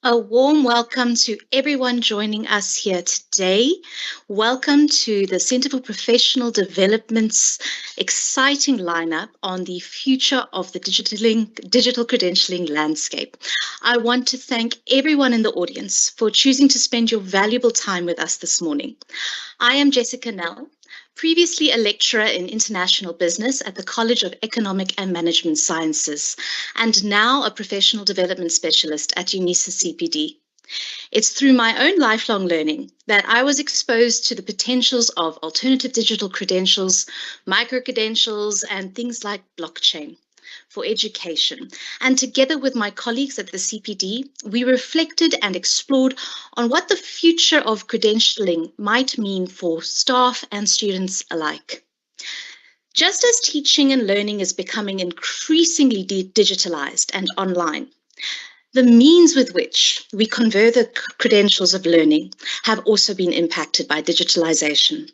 A warm welcome to everyone joining us here today. Welcome to the Centre for Professional Development's exciting lineup on the future of the digital credentialing landscape. I want to thank everyone in the audience for choosing to spend your valuable time with us this morning. I am Jessica Nell, previously a lecturer in international business at the College of Economic and Management Sciences, and now a professional development specialist at UNISA CPD. It's through my own lifelong learning that I was exposed to the potentials of alternative digital credentials, micro-credentials, and things like blockchain for education. And together with my colleagues at the CPD, we reflected and explored on what the future of credentialing might mean for staff and students alike. Just as teaching and learning is becoming increasingly digitalized and online, the means with which we convey the credentials of learning have also been impacted by digitalization.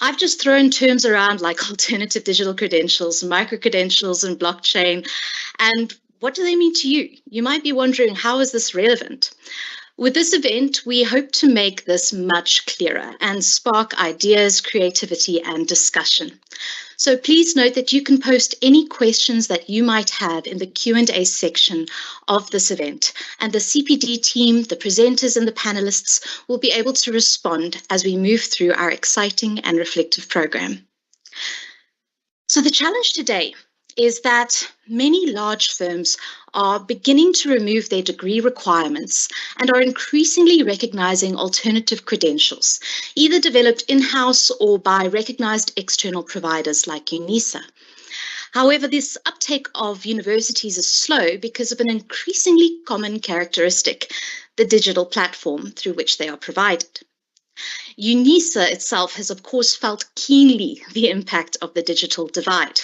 I've just thrown terms around like alternative digital credentials, micro-credentials, and blockchain. And what do they mean to you? You might be wondering, how is this relevant? With this event, we hope to make this much clearer and spark ideas, creativity, and discussion. So please note that you can post any questions that you might have in the Q&A section of this event, and the CPD team, the presenters, and the panelists will be able to respond as we move through our exciting and reflective program. So the challenge today is that many large firms are beginning to remove their degree requirements and are increasingly recognizing alternative credentials, either developed in-house or by recognized external providers like UNISA. However, this uptake of universities is slow because of an increasingly common characteristic, the digital platform through which they are provided. UNISA itself has, of course, felt keenly the impact of the digital divide.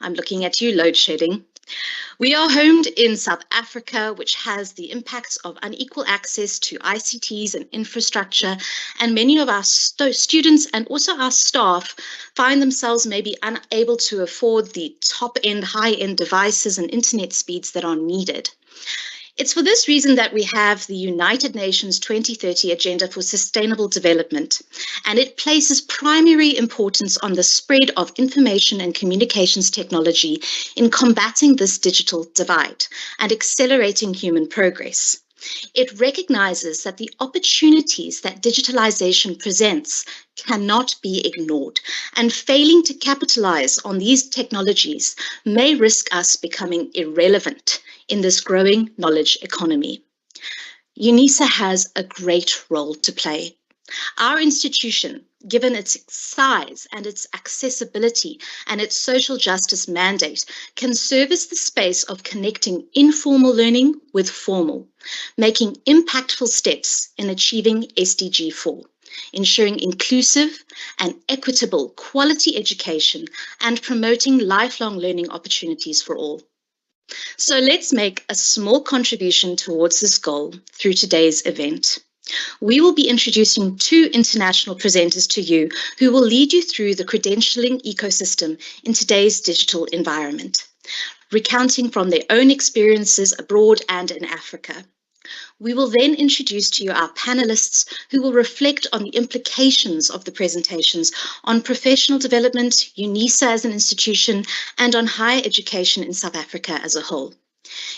I'm looking at you, load shedding. We are homed in South Africa, which has the impacts of unequal access to ICTs and infrastructure, and many of our students and also our staff find themselves maybe unable to afford the top-end, high-end devices and internet speeds that are needed. It's for this reason that we have the United Nations 2030 Agenda for Sustainable Development, and it places primary importance on the spread of information and communications technology in combating this digital divide and accelerating human progress. It recognizes that the opportunities that digitalization presents cannot be ignored, and failing to capitalize on these technologies may risk us becoming irrelevant in this growing knowledge economy. UNISA has a great role to play. Our institution, given its size and its accessibility and its social justice mandate, can service the space of connecting informal learning with formal, making impactful steps in achieving SDG 4, ensuring inclusive and equitable quality education and promoting lifelong learning opportunities for all. So let's make a small contribution towards this goal through today's event. We will be introducing two international presenters to you who will lead you through the credentialing ecosystem in today's digital environment, recounting from their own experiences abroad and in Africa. We will then introduce to you our panelists who will reflect on the implications of the presentations on professional development, UNISA as an institution, and on higher education in South Africa as a whole.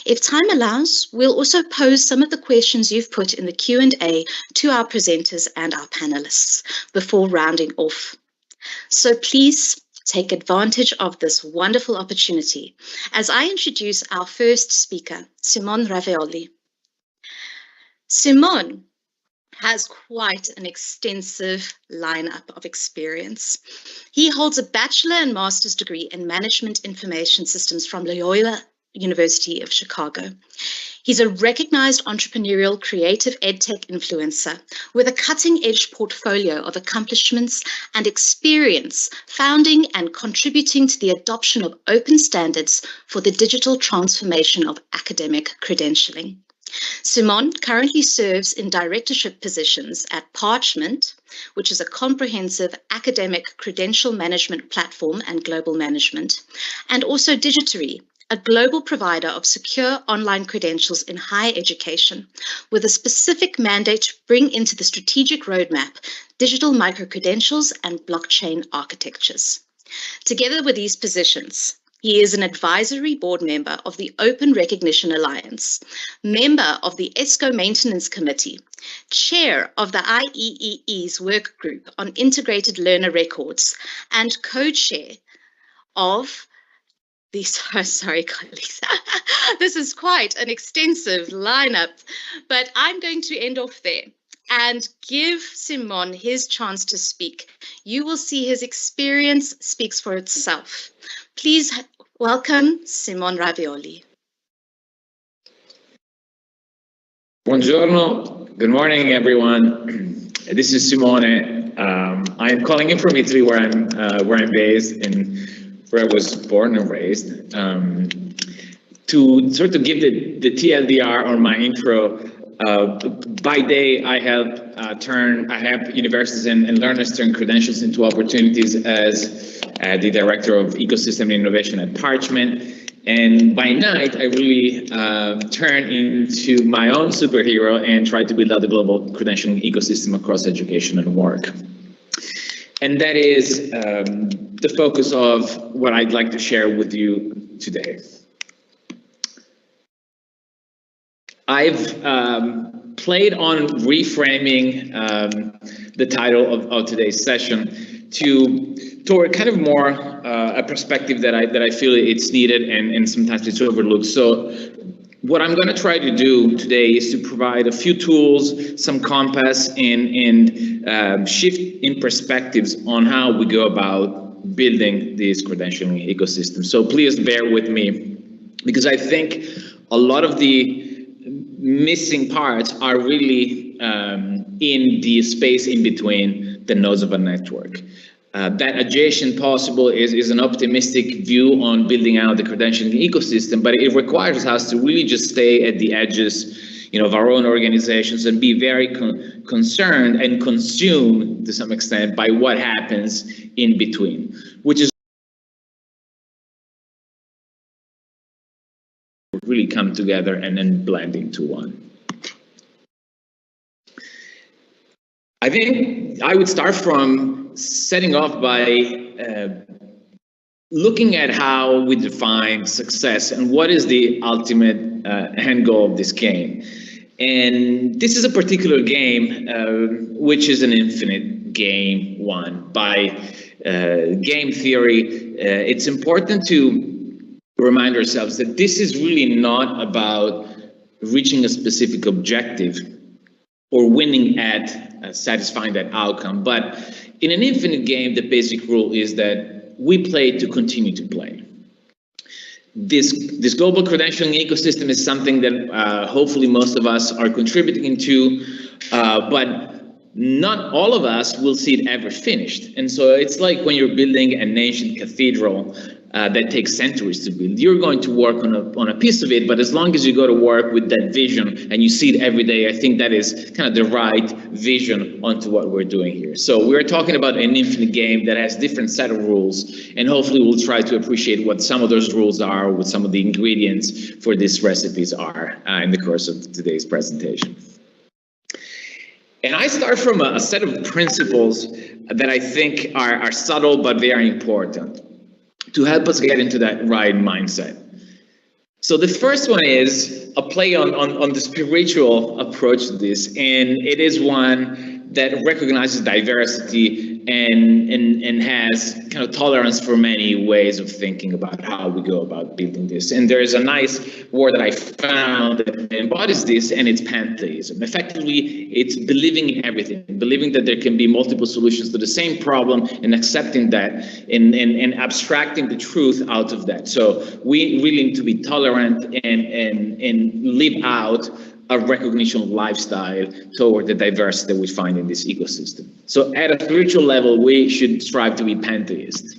If time allows, we'll also pose some of the questions you've put in the Q&A to our presenters and our panelists before rounding off. So please take advantage of this wonderful opportunity as I introduce our first speaker, Simone Ravioli. Simone has quite an extensive lineup of experience. He holds a bachelor and master's degree in Management Information Systems from Loyola University of Chicago. He's a recognized entrepreneurial creative edtech influencer with a cutting-edge portfolio of accomplishments and experience founding and contributing to the adoption of open standards for the digital transformation of academic credentialing. Simone currently serves in directorship positions at Parchment, which is a comprehensive academic credential management platform and global management, and also Digitory, a global provider of secure online credentials in higher education, with a specific mandate to bring into the strategic roadmap digital micro-credentials and blockchain architectures. Together with these positions, he is an advisory board member of the Open Recognition Alliance, member of the ESCO Maintenance Committee, chair of the IEEE's work group on integrated learner records, and co-chair of the, sorry colleagues, this is quite an extensive lineup, but I'm going to end off there and give Simon his chance to speak. You will see his experience speaks for itself. Please welcome Simon Ravioli. Buongiorno, good morning everyone. This is Simone. I am calling in from Italy, where I'm based and where I was born and raised. To sort of give the TLDR on my intro, by day I help universities and learners turn credentials into opportunities as the Director of Ecosystem and Innovation at Parchment. And by night, I really turn into my own superhero and try to build out the global credentialing ecosystem across education and work. And that is the focus of what I'd like to share with you today. I've played on reframing the title of today's session toward kind of more a perspective that I feel it's needed and sometimes it's overlooked. So what I'm going to try to do today is to provide a few tools, some compass, and shift in perspectives on how we go about building this credentialing ecosystem. So please bear with me, because I think a lot of the missing parts are really in the space in between the nodes of a network. That adjacent possible is an optimistic view on building out the credentialing ecosystem, but it requires us to really just stay at the edges, of our own organizations and be very concerned and consumed to some extent by what happens in between, which is really come together and then blend into one. I think I would start from setting off by looking at how we define success and what is the ultimate end goal of this game. And this is a particular game which is an infinite game won. By game theory, it's important to remind ourselves that this is really not about reaching a specific objective or winning at satisfying that outcome, but in an infinite game, the basic rule is that we play to continue to play. This global credentialing ecosystem is something that hopefully most of us are contributing to, but not all of us will see it ever finished. And so it's like when you're building an ancient cathedral that takes centuries to build. You're going to work on a piece of it, but as long as you go to work with that vision and you see it every day, I think that is kind of the right vision onto what we're doing here. So we're talking about an infinite game that has different set of rules, and hopefully we'll try to appreciate what some of those rules are, what some of the ingredients for these recipes are in the course of today's presentation. And I start from a set of principles that I think are subtle but very important to help us get into that right mindset. So the first one is a play on the spiritual approach to this, and it is one that recognizes diversity and has kind of tolerance for many ways of thinking about how we go about building this. And there is a nice word that I found that embodies this, and it's pantheism. Effectively, it's believing in everything, believing that there can be multiple solutions to the same problem and accepting that and abstracting the truth out of that. So we really need to be tolerant and live out a recognition lifestyle toward the diversity that we find in this ecosystem. So at a spiritual level, we should strive to be pantheist.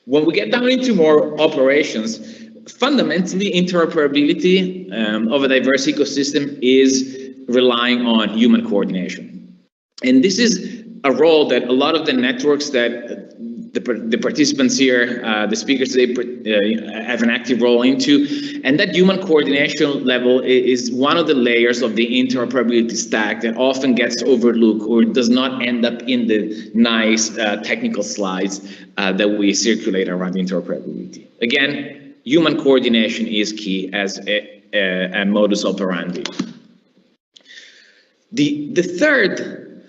When we get down into more operations, fundamentally interoperability of a diverse ecosystem is relying on human coordination. And this is a role that a lot of the networks that the participants here, the speakers today have an active role into, and that human coordination level is one of the layers of the interoperability stack that often gets overlooked or does not end up in the nice technical slides that we circulate around interoperability. Again, human coordination is key as a modus operandi. The third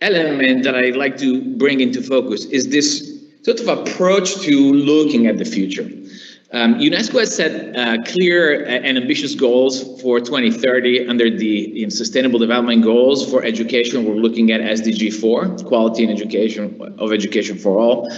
element that I'd like to bring into focus is this sort of approach to looking at the future. UNESCO has set clear and ambitious goals for 2030 under the Sustainable Development Goals for education. We're looking at SDG 4, quality and education for all.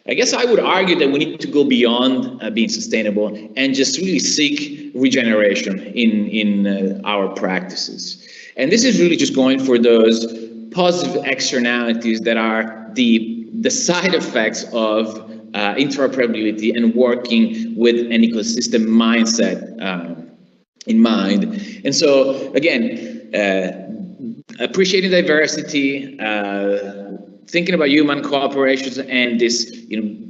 I guess I would argue that we need to go beyond being sustainable and just really seek regeneration in our practices. And this is really just going for those positive externalities that are the side effects of interoperability and working with an ecosystem mindset in mind. And so, again, appreciating diversity, thinking about human cooperations and this,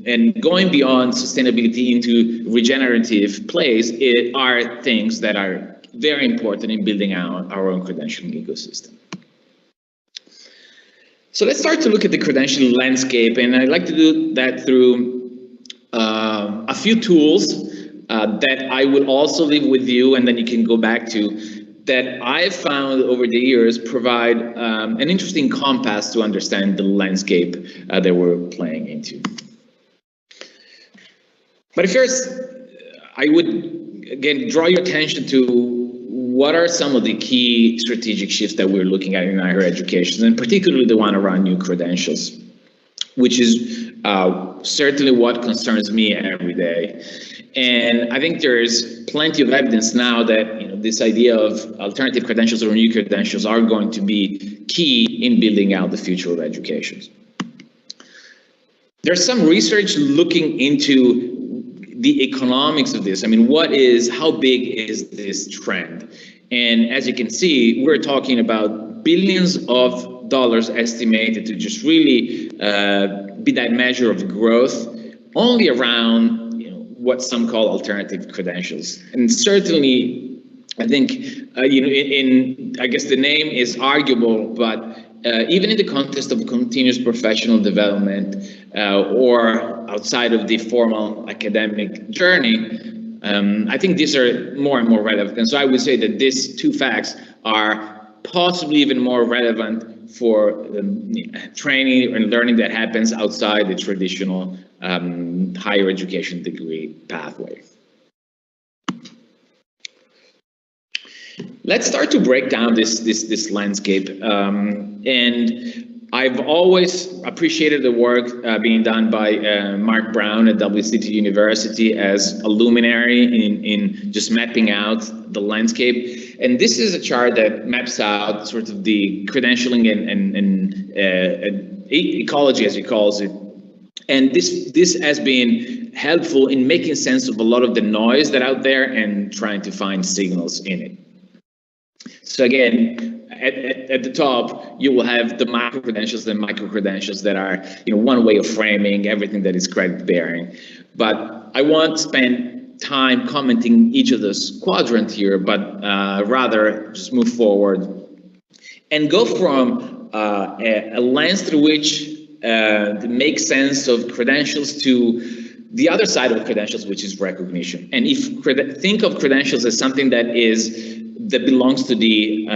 and going beyond sustainability into regenerative plays are things that are very important in building out our own credentialing ecosystem. So let's start to look at the credentialing landscape, and I'd like to do that through a few tools that I will also leave with you, and then you can go back to, that I've found over the years provide an interesting compass to understand the landscape that we're playing into. But first, I would, again, draw your attention to what are some of the key strategic shifts that we're looking at in higher education, and particularly the one around new credentials, which is certainly what concerns me every day. And I think there's plenty of evidence now that this idea of alternative credentials or new credentials are going to be key in building out the future of education. There's some research looking into the economics of this. I mean, how big is this trend? And as you can see, we're talking about billions of dollars estimated to just really be that measure of growth only around what some call alternative credentials. And certainly, I think, I guess the name is arguable, but even in the context of continuous professional development or outside of the formal academic journey, I think these are more and more relevant. And so I would say that these two facts are possibly even more relevant for training and learning that happens outside the traditional higher education degree pathway. Let's start to break down this landscape. And I've always appreciated the work being done by Mark Brown at WCT University as a luminary in just mapping out the landscape. And this is a chart that maps out sort of the credentialing and ecology, as he calls it. And this has been helpful in making sense of a lot of the noise that's out there and trying to find signals in it. So again, at the top, you will have the micro-credentials and micro-credentials that are one way of framing everything that is credit-bearing. But I won't spend time commenting each of those quadrants here, but rather just move forward and go from a lens through which to make sense of credentials to the other side of credentials, which is recognition. And think of credentials as something that belongs to the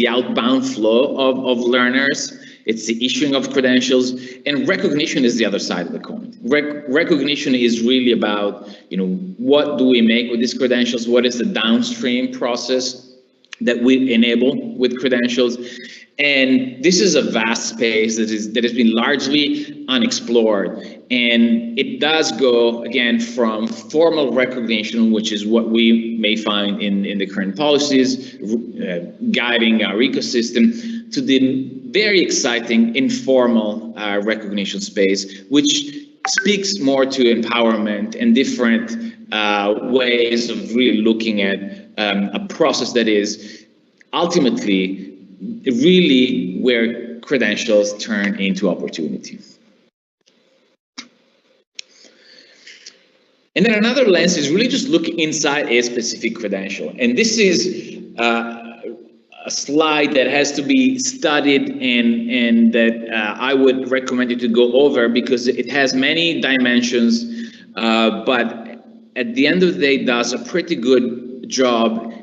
outbound flow of learners. It's the issuing of credentials, and recognition is the other side of the coin. Recognition is really about, what do we make with these credentials? What is the downstream process that we enable with credentials? And this is a vast space that has been largely unexplored. And it does go, again, from formal recognition, which is what we may find in the current policies guiding our ecosystem, to the very exciting informal recognition space, which speaks more to empowerment and different ways of really looking at a process that is ultimately really where credentials turn into opportunity. And then another lens is really just look inside a specific credential. And this is a slide that has to be studied and that I would recommend you to go over because it has many dimensions, but at the end of the day, it does a pretty good job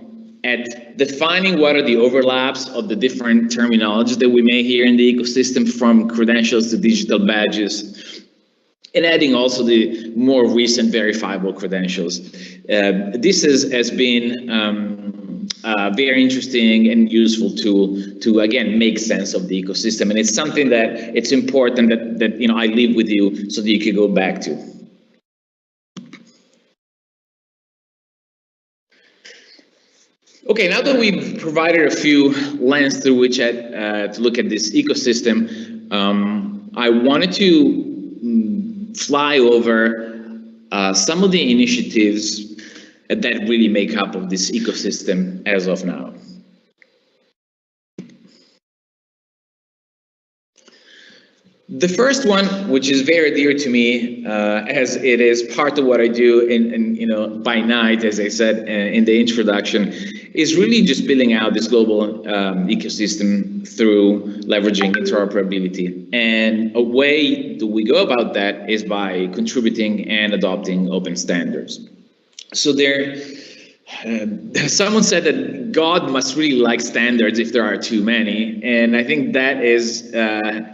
at defining what are the overlaps of the different terminologies that we may hear in the ecosystem, from credentials to digital badges, and adding also the more recent verifiable credentials. This has been a very interesting and useful tool to, again, make sense of the ecosystem. And it's something that it's important that I leave with you so that you can go back to. Okay, now that we've provided a few lenses through which to look at this ecosystem, I wanted to fly over some of the initiatives that really make up of this ecosystem as of now. The first one, which is very dear to me, as it is part of what I do by night, as I said in the introduction, is really just building out this global ecosystem through leveraging interoperability. And a way that we go about that is by contributing and adopting open standards. So someone said that God must really like standards if there are too many, and I think that is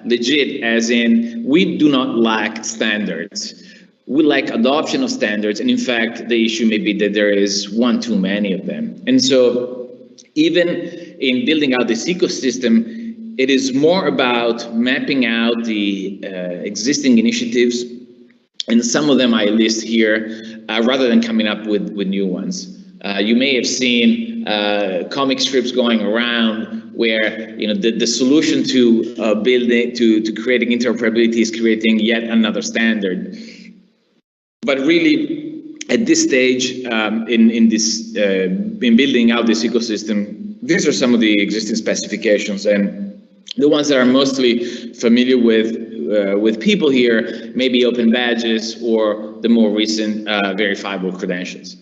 legit, as in we do not lack standards. We lack adoption of standards, and in fact the issue may be that there is one too many of them. And so even in building out this ecosystem, it is more about mapping out the existing initiatives, and some of them I list here, rather than coming up with new ones. You may have seen comic strips going around where the solution to building to creating interoperability is creating yet another standard. But really, at this stage in building out this ecosystem, these are some of the existing specifications, and the ones that are mostly familiar with people here may be open badges or the more recent verifiable credentials.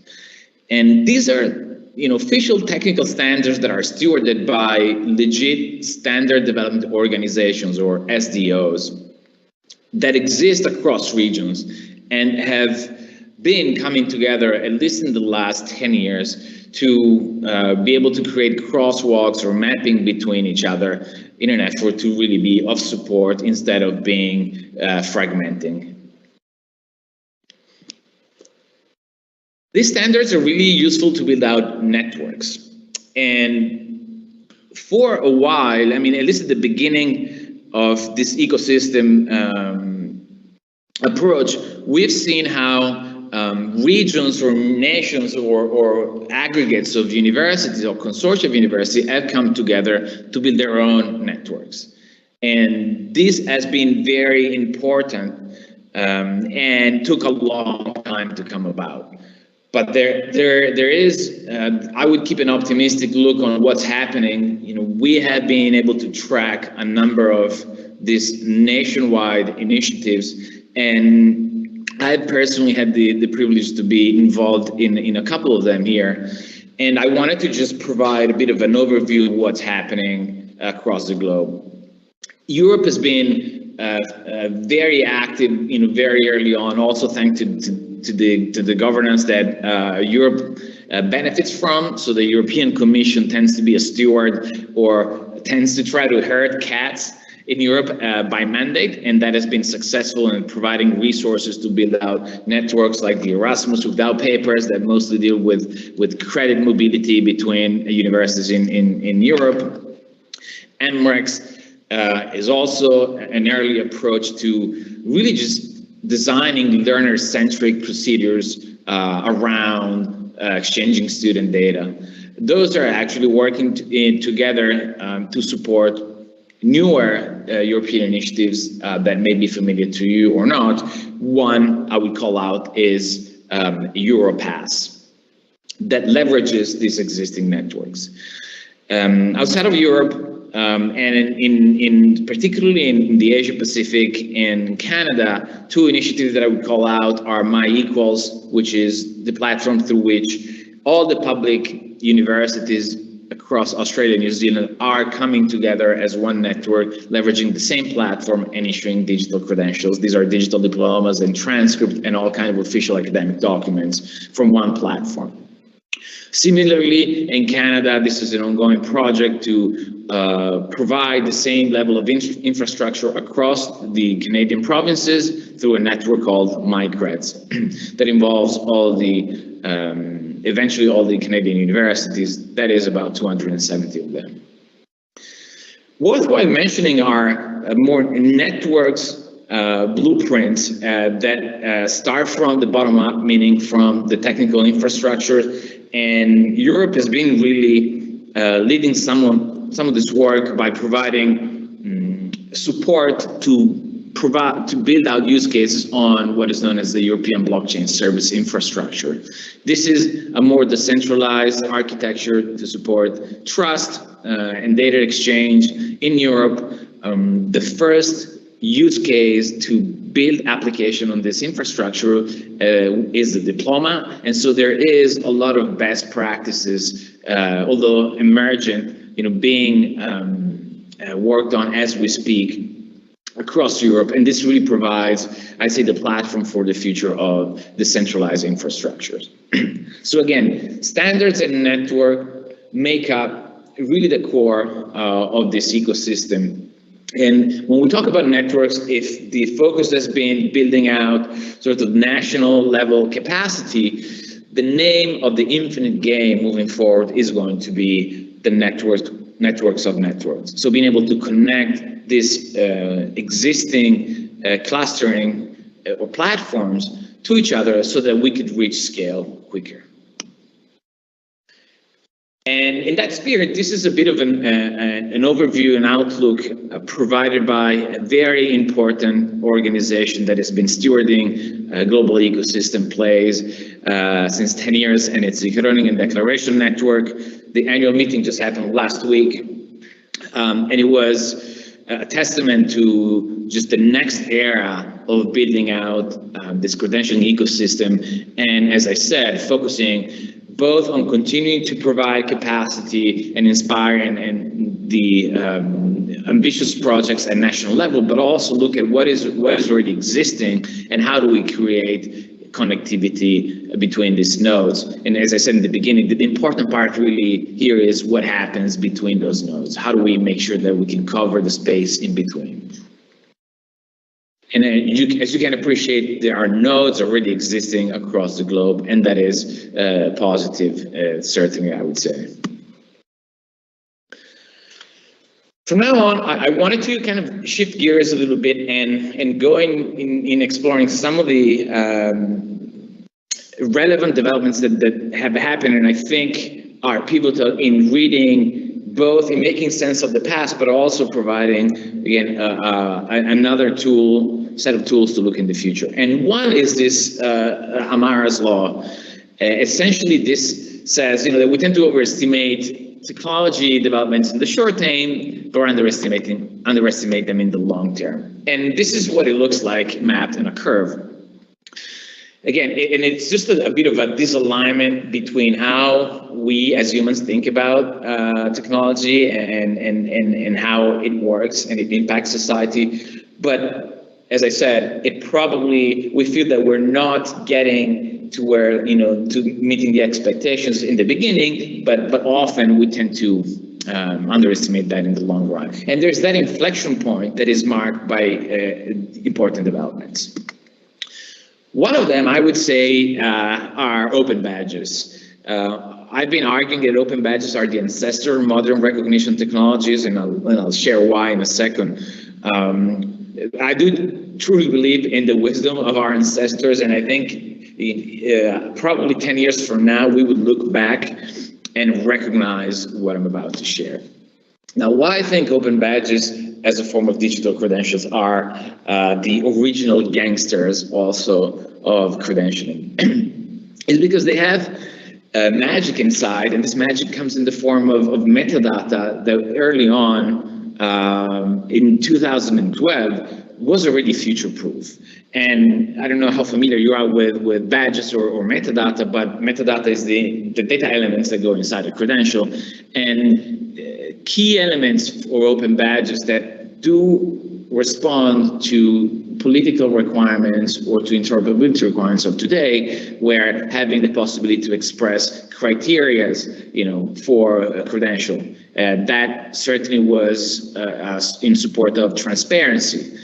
And these are official technical standards that are stewarded by legit standard development organizations, or SDOs, that exist across regions and have been coming together, at least in the last 10 years, to be able to create crosswalks or mapping between each other in an effort to really be of support instead of being fragmenting. These standards are really useful to build out networks. And for a while, I mean, at least at the beginning of this ecosystem approach, we've seen how regions or nations or aggregates of universities or consortia of universities have come together to build their own networks. And this has been very important and took a long time to come about. But there is, I would keep an optimistic look on what's happening. We have been able to track a number of these nationwide initiatives, and I personally had the privilege to be involved in a couple of them here. And I wanted to just provide a bit of an overview of what's happening across the globe. Europe has been very active, very early on, also thanks to the governance that Europe benefits from. So the European Commission tends to be a steward, or tends to try to herd cats in Europe by mandate, and that has been successful in providing resources to build out networks like the Erasmus Without Papers that mostly deal with credit mobility between universities in Europe. MREX is also an early approach to really just designing learner-centric procedures around exchanging student data. Those are actually working together to support newer European initiatives that may be familiar to you or not. One I would call out is Europass, that leverages these existing networks. Outside of Europe, and in particularly in the Asia Pacific and Canada, two initiatives that I would call out are My Equals, which is the platform through which all the public universities across Australia and New Zealand are coming together as one network, leveraging the same platform and issuing digital credentials. These are digital diplomas and transcripts and all kinds of official academic documents from one platform. Similarly, in Canada, this is an ongoing project to provide the same level of infrastructure across the Canadian provinces through a network called MyCreds that involves all the eventually all the Canadian universities. That is about 270 of them. Worthwhile mentioning are more networks blueprints that start from the bottom up, meaning from the technical infrastructure. And Europe has been really leading some of this work by providing support to build out use cases on what is known as the European Blockchain Service Infrastructure. This is a more decentralized architecture to support trust and data exchange in Europe. The first use case to build application on this infrastructure is the diploma, and so there is a lot of best practices, although emergent, being worked on as we speak across Europe, and this really provides, I say, the platform for the future of decentralized infrastructures. So again, standards and network make up really the core of this ecosystem. And when we talk about networks, if the focus has been building out sort of national level capacity, the name of the infinite game moving forward is going to be the networks of networks. So being able to connect this existing clustering or platforms to each other so that we could reach scale quicker. And in that spirit, this is a bit of an overview, an outlook provided by a very important organization that has been stewarding global ecosystem plays since 10 years, and it's the Groningen Declaration Network. The annual meeting just happened last week, and it was a testament to just the next era of building out this credentialing ecosystem, and as I said, focusing both on continuing to provide capacity and inspire and the ambitious projects at national level, but also look at what is already existing and how do we create connectivity between these nodes. And as I said in the beginning, the important part really here is what happens between those nodes. How do we make sure that we can cover the space in between? And as you can appreciate, there are nodes already existing across the globe, and that is positive, certainly, I would say. From now on, I wanted to kind of shift gears a little bit and go in exploring some of the relevant developments that have happened, and I think are pivotal in reading, both in making sense of the past, but also providing, again, another set of tools to look in the future. And one is this Amara's law. Essentially, this says, that we tend to overestimate technology developments in the short term, but underestimate them in the long term. And this is what it looks like mapped in a curve. Again, and it's just a bit of a disalignment between how we as humans think about technology and how it works and it impacts society. But as I said, we feel that we're not getting to where, to meeting the expectations in the beginning, but often we tend to underestimate that in the long run. And there's that inflection point that is marked by important developments. One of them, I would say, are open badges. I've been arguing that open badges are the ancestor of modern recognition technologies, and I'll share why in a second. I do truly believe in the wisdom of our ancestors, and I think probably 10 years from now, we would look back and recognize what I'm about to share. Now, why I think open badges as a form of digital credentials are the original gangsters also of credentialing is because they have magic inside, and this magic comes in the form of metadata that early on in 2012 was already future-proof. And I don't know how familiar you are with badges or metadata, but metadata is the data elements that go inside a credential. And key elements for open badges that do respond to political requirements or to interoperability requirements of today, where having the possibility to express criteria, for a credential, that certainly was in support of transparency.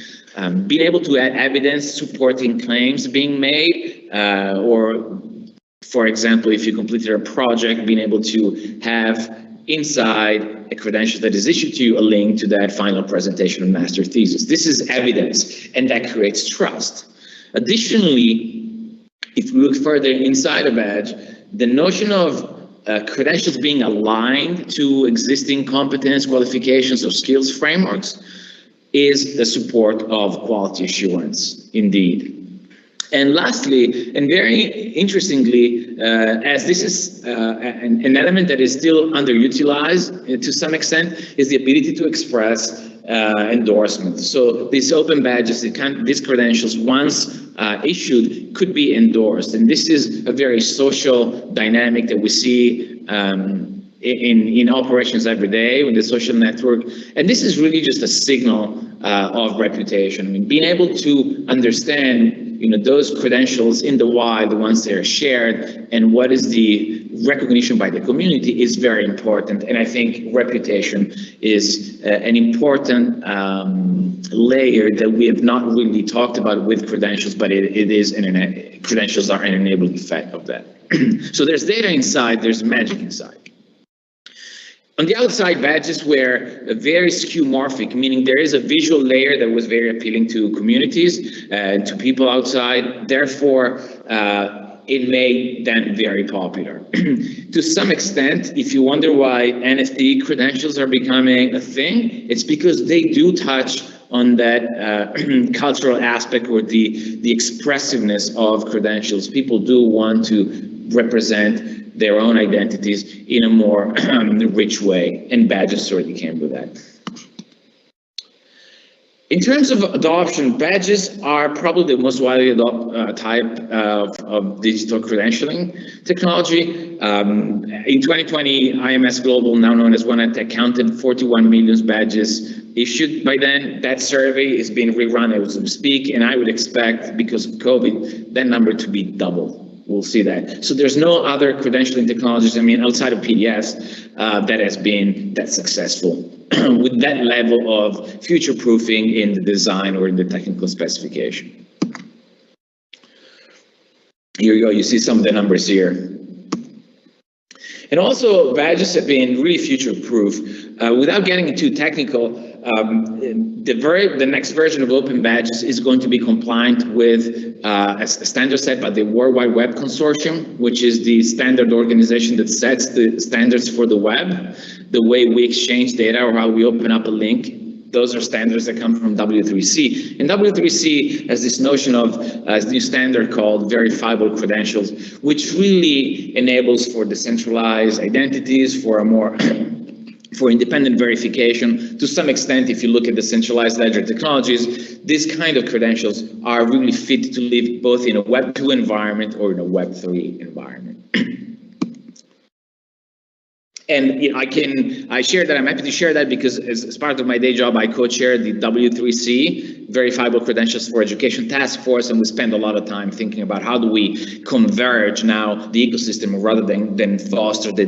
Being able to add evidence supporting claims being made, or, for example, if you completed a project, being able to have inside a credential that is issued to you a link to that final presentation of master thesis. This is evidence, and that creates trust. Additionally, if we look further inside a badge, the notion of credentials being aligned to existing competence, qualifications, or skills frameworks is the support of quality assurance, indeed. And lastly, and very interestingly, as this is an element that is still underutilized to some extent, is the ability to express endorsements. So these open badges, these credentials, once issued, could be endorsed. And this is a very social dynamic that we see in operations every day with the social network. And this is really just a signal of reputation. I mean, being able to understand those credentials in the wild, the ones that are shared, and what is the recognition by the community is very important. And I think reputation is an important layer that we have not really talked about with credentials, but it is credentials are an enabling effect of that. So there's data inside, there's magic inside. On the outside, badges were very skeuomorphic, meaning there is a visual layer that was very appealing to communities, to people outside. Therefore, it made them very popular. To some extent, if you wonder why NFT credentials are becoming a thing, it's because they do touch on that cultural aspect or the expressiveness of credentials. People do want to represent their own identities in a more rich way, and badges certainly came with that. In terms of adoption, badges are probably the most widely adopted type of digital credentialing technology. In 2020, IMS Global, now known as OneNet, counted 41 million badges issued by then. That survey is being rerun as we speak, and I would expect, because of COVID, that number to be double. We'll see that. So there's no other credentialing technologies, outside of PDS, that has been that successful with that level of future-proofing in the design or in the technical specification. Here you go, you see some of the numbers here. And also, badges have been really future-proof. Without getting too technical, the next version of open badges is going to be compliant with a standard set by the World Wide Web Consortium, which is the standard organization that sets the standards for the web, the way we exchange data or how we open up a link. Those are standards that come from W3C. And W3C has this notion of a new standard called Verifiable Credentials, which really enables for decentralized identities, for a more for independent verification. To some extent, if you look at the centralized ledger technologies, these kind of credentials are really fit to live both in a Web 2 environment or in a Web 3 environment. And I share that. I'm happy to share that because as part of my day job, I co-chair the W3C, Verifiable Credentials for Education Task Force, and we spend a lot of time thinking about how do we converge now the ecosystem rather than foster the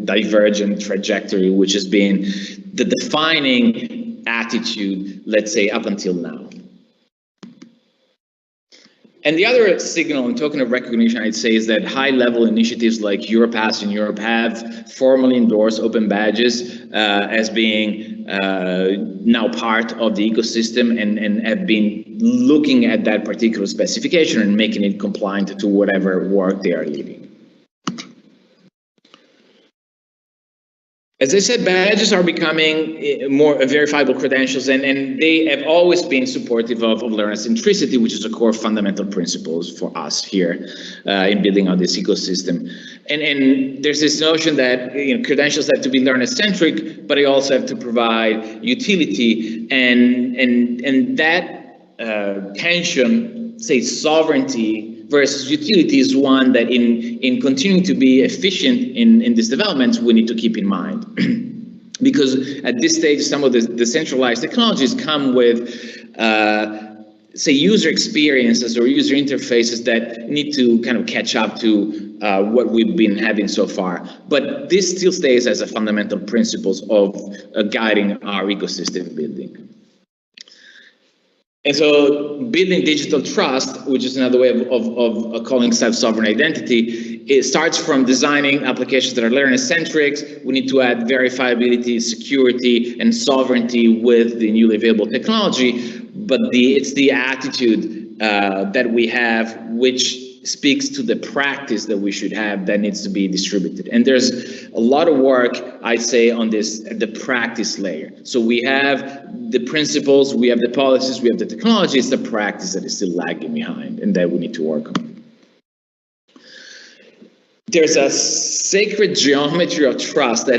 divergent trajectory, which has been the defining attitude, let's say, up until now. And the other signal and token of recognition, I'd say, is that high-level initiatives like Europass in Europe have formally endorsed open badges as being now part of the ecosystem and have been looking at that particular specification and making it compliant to whatever work they are leading. As I said, badges are becoming more verifiable credentials, and they have always been supportive of learner centricity, which is a core fundamental principles for us here in building out this ecosystem. And there's this notion that credentials have to be learner centric, but they also have to provide utility, and that tension, say sovereignty versus utility, is one that in continuing to be efficient in these developments, we need to keep in mind. Because at this stage, some of the decentralized technologies come with, say, user experiences or user interfaces that need to kind of catch up to what we've been having so far. But this still stays as a fundamental principles of guiding our ecosystem building. And so building digital trust, which is another way of calling self-sovereign identity, it starts from designing applications that are learner-centric. We need to add verifiability, security, and sovereignty with the newly available technology. But it's the attitude that we have, which speaks to the practice that we should have that needs to be distributed. And there's a lot of work, I'd say, on this at the practice layer. So we have the principles, we have the policies, we have the technology. It's the practice that is still lagging behind and that we need to work on. There's a sacred geometry of trust that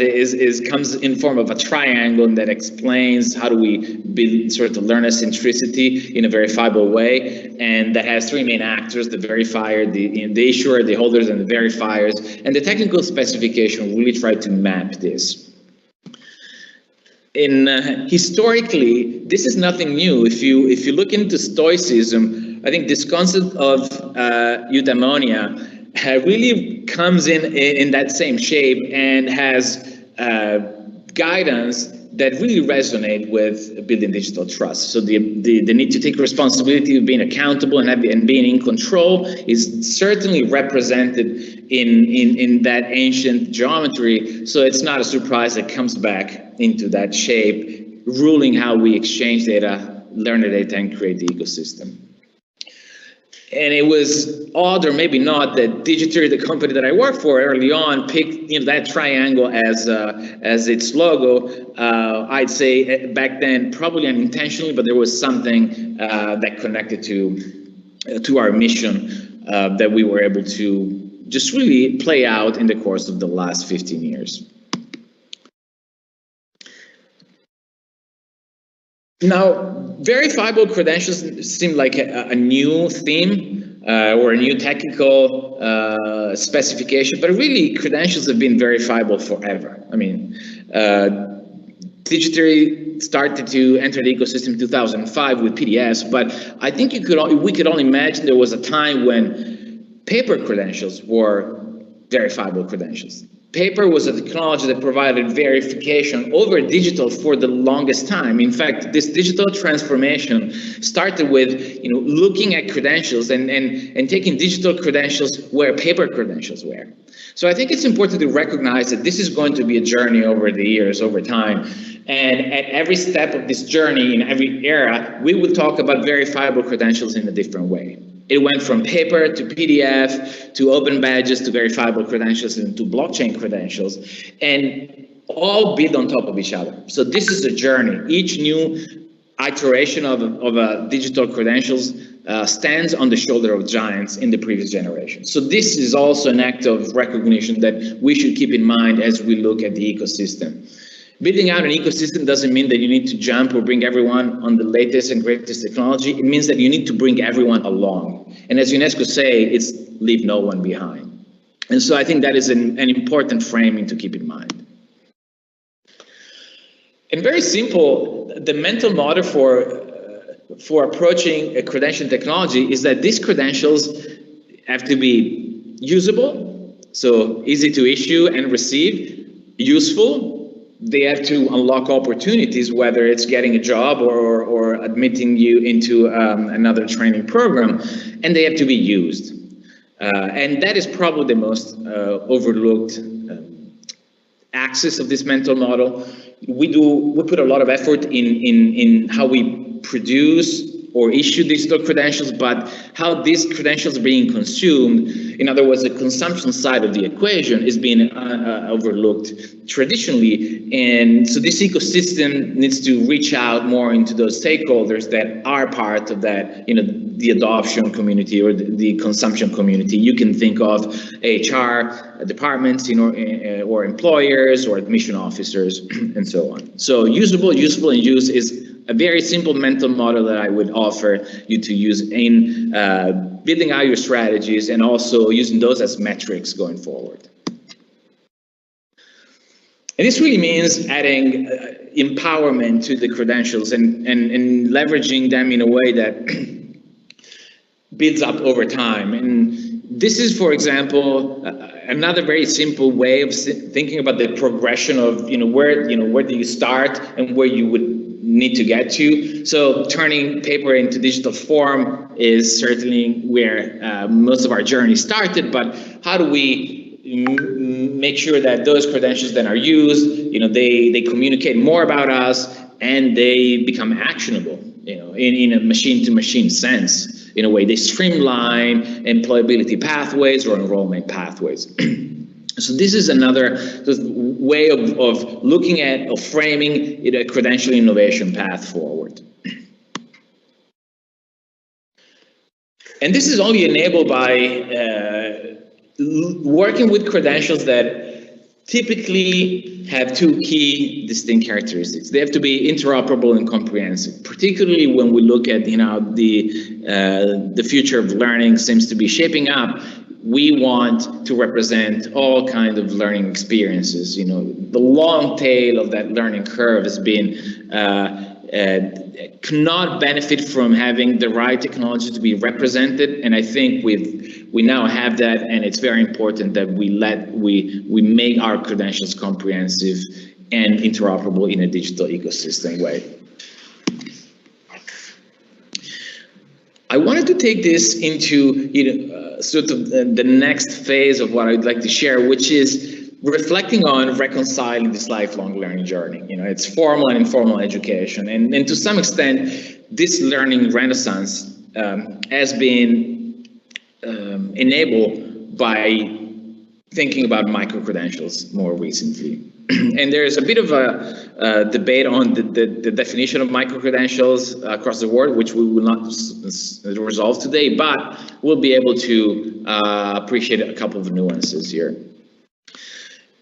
comes in form of a triangle that explains how do we build sort of learner centricity in a verifiable way, and that has three main actors: the verifier, the issuer, the holders, and the verifiers. And the technical specification really tried to map this. Historically, this is nothing new. If you look into Stoicism, I think this concept of eudaimonia really comes in that same shape and has guidance that really resonate with building digital trust. So the need to take responsibility of being accountable and being in control is certainly represented in that ancient geometry. So it's not a surprise that it comes back into that shape, ruling how we exchange data, learn the data, and create the ecosystem. And it was odd, or maybe not, that Digitary, the company that I worked for early on, picked that triangle as its logo. I'd say back then, probably unintentionally, but there was something that connected to our mission that we were able to just really play out in the course of the last 15 years. Now, verifiable credentials seem like a new theme or a new technical specification, but really credentials have been verifiable forever. I mean, Digitary started to enter the ecosystem in 2005 with PDFs, but I think we could only imagine there was a time when paper credentials were verifiable credentials. Paper was a technology that provided verification over digital for the longest time. In fact, this digital transformation started with looking at credentials and taking digital credentials where paper credentials were. So I think it's important to recognize that this is going to be a journey over the years, over time. And at every step of this journey, in every era, we will talk about verifiable credentials in a different way. It went from paper to PDF to open badges to verifiable credentials and to blockchain credentials, and all build on top of each other. So this is a journey. Each new iteration of a digital credentials stands on the shoulder of giants in the previous generation. So this is also an act of recognition that we should keep in mind as we look at the ecosystem. Building out an ecosystem doesn't mean that you need to jump or bring everyone on the latest and greatest technology. It means that you need to bring everyone along. And as UNESCO say, it's leave no one behind. And so I think that is an important framing to keep in mind. And very simple, the mental model for approaching a credential technology is that these credentials have to be usable, so easy to issue and receive, useful. They have to unlock opportunities, whether it's getting a job or admitting you into another training program, and they have to be used. And that is probably the most overlooked axis of this mental model. We put a lot of effort in how we produce or issue digital credentials, but how these credentials are being consumed. In other words, the consumption side of the equation is being overlooked traditionally. And so this ecosystem needs to reach out more into those stakeholders that are part of that, the adoption community or the consumption community. You can think of HR departments, or employers or admission officers and so on. So usable, useful, and use is a very simple mental model that I would offer you to use in building out your strategies and also using those as metrics going forward. And this really means adding empowerment to the credentials and leveraging them in a way that builds up over time. And this is, for example, another very simple way of thinking about the progression of where do you start and where you would need to get to. So turning paper into digital form is certainly where most of our journey started, but how do we make sure that those credentials that are used, they communicate more about us and they become actionable, in a machine-to-machine sense. In a way, they streamline employability pathways or enrollment pathways. So this is another way of looking at, of framing a credential innovation path forward. And this is only enabled by working with credentials that typically have two key distinct characteristics. They have to be interoperable and comprehensive, particularly when we look at the future of learning seems to be shaping up. We want to represent all kinds of learning experiences. The long tail of that learning curve has been cannot benefit from having the right technology to be represented, and I think we now have that, and it's very important that we make our credentials comprehensive and interoperable in a digital ecosystem way. I wanted to take this into sort of the next phase of what I'd like to share, which is reflecting on reconciling this lifelong learning journey. It's formal and informal education, and to some extent, this learning renaissance has been enabled by thinking about micro-credentials more recently. And there's a bit of a debate on the definition of micro-credentials across the world, which we will not resolve today, but we'll be able to appreciate a couple of nuances here.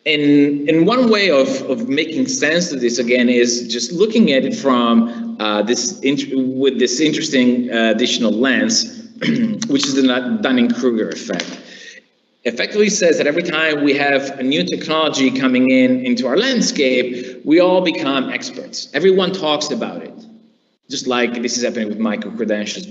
And one way of making sense of this again is just looking at it from with this interesting additional lens, which is the Dunning-Kruger effect. Effectively says that every time we have a new technology coming into our landscape, we all become experts. Everyone talks about it, just like this is happening with micro-credentials.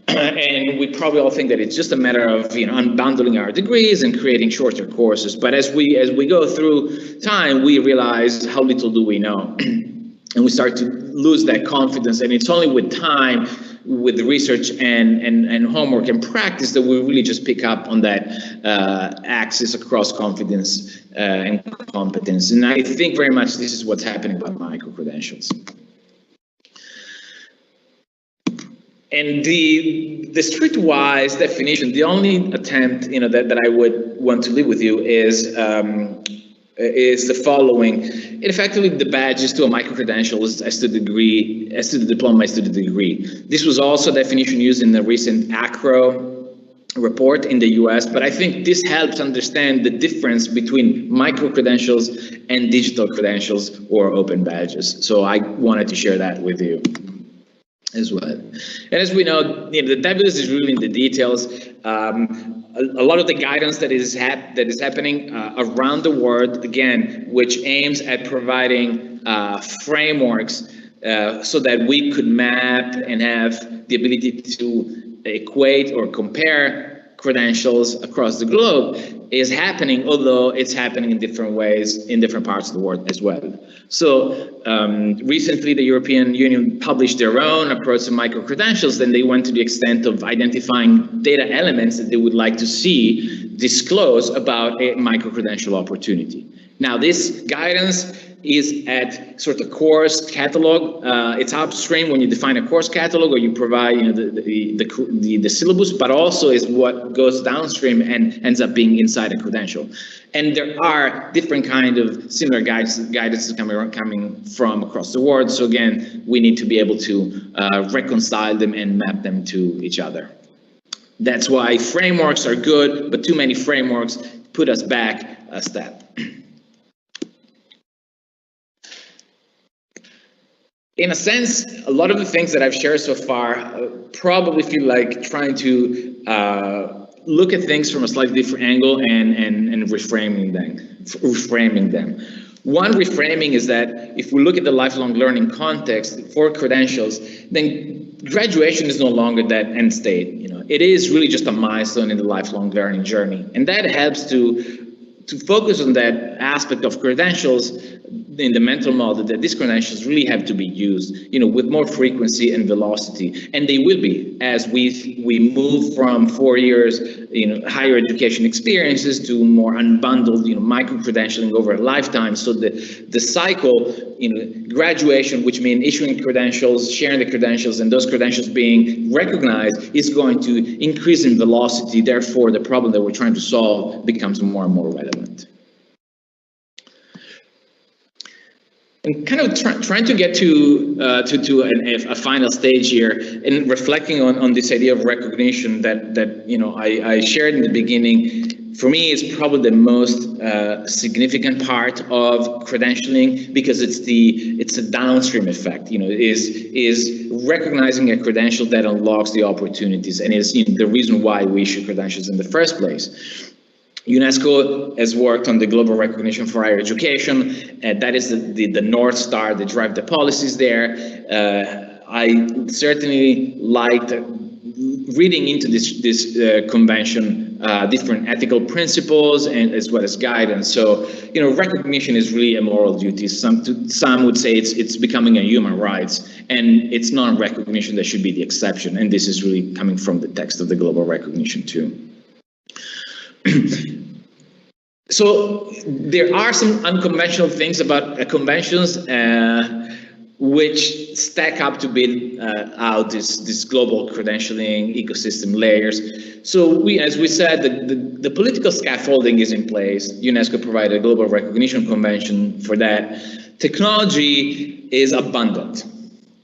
And we probably all think that it's just a matter of unbundling our degrees and creating shorter courses. But as we go through time, we realize how little do we know, and we start to lose that confidence. And it's only with time, with research and homework and practice, that we really just pick up on that axis across confidence and competence. And I think very much this is what's happening with micro-credentials. And the streetwise definition, the only attempt that I would want to leave with you is the following. Effectively, the badges to a micro-credential as to the degree, as to the diploma, as to the degree. This was also a definition used in the recent ACRO report in the US, but I think this helps understand the difference between micro-credentials and digital credentials or open badges. So I wanted to share that with you as well. And as we know, the devil is really in the details. A lot of the guidance that is happening around the world, again, which aims at providing frameworks so that we could map and have the ability to equate or compare credentials across the globe, is happening, although it's happening in different ways in different parts of the world as well. So recently the European Union published their own approach to micro-credentials, and they went to the extent of identifying data elements that they would like to see disclosed about a micro-credential opportunity. Now, this guidance is at sort of course catalog. It's upstream when you define a course catalog or you provide the syllabus, but also is what goes downstream and ends up being inside a credential. And there are different kind of similar guidances coming from across the world. So again, we need to be able to reconcile them and map them to each other. That's why frameworks are good, but too many frameworks put us back a step. In a sense, a lot of the things that I've shared so far probably feel like trying to look at things from a slightly different angle and reframing them. One reframing is that if we look at the lifelong learning context for credentials, then graduation is no longer that end state. It is really just a milestone in the lifelong learning journey, and that helps to focus on that aspect of credentials in the mental model, that these credentials really have to be used, with more frequency and velocity, and they will be as we move from 4 years, higher education experiences to more unbundled, micro credentialing over a lifetime. So the cycle, graduation, which means issuing credentials, sharing the credentials, and those credentials being recognized, is going to increase in velocity. Therefore, the problem that we're trying to solve becomes more and more relevant. And kind of trying to get to a final stage here, and reflecting on this idea of recognition that I shared in the beginning. For me, is probably the most significant part of credentialing, because it's a downstream effect. Is recognizing a credential that unlocks the opportunities, and is the reason why we issue credentials in the first place. UNESCO has worked on the global recognition for higher education, and that is the North Star that drive the policies there. I certainly liked reading into this convention different ethical principles and as well as guidance. So, recognition is really a moral duty. Some would say it's becoming a human rights, and it's non-recognition that should be the exception. And this is really coming from the text of the global recognition too. So there are some unconventional things about conventions which stack up to build out this global credentialing ecosystem layers. So as we said, the political scaffolding is in place. UNESCO provided a global recognition convention for that. Technology is abundant,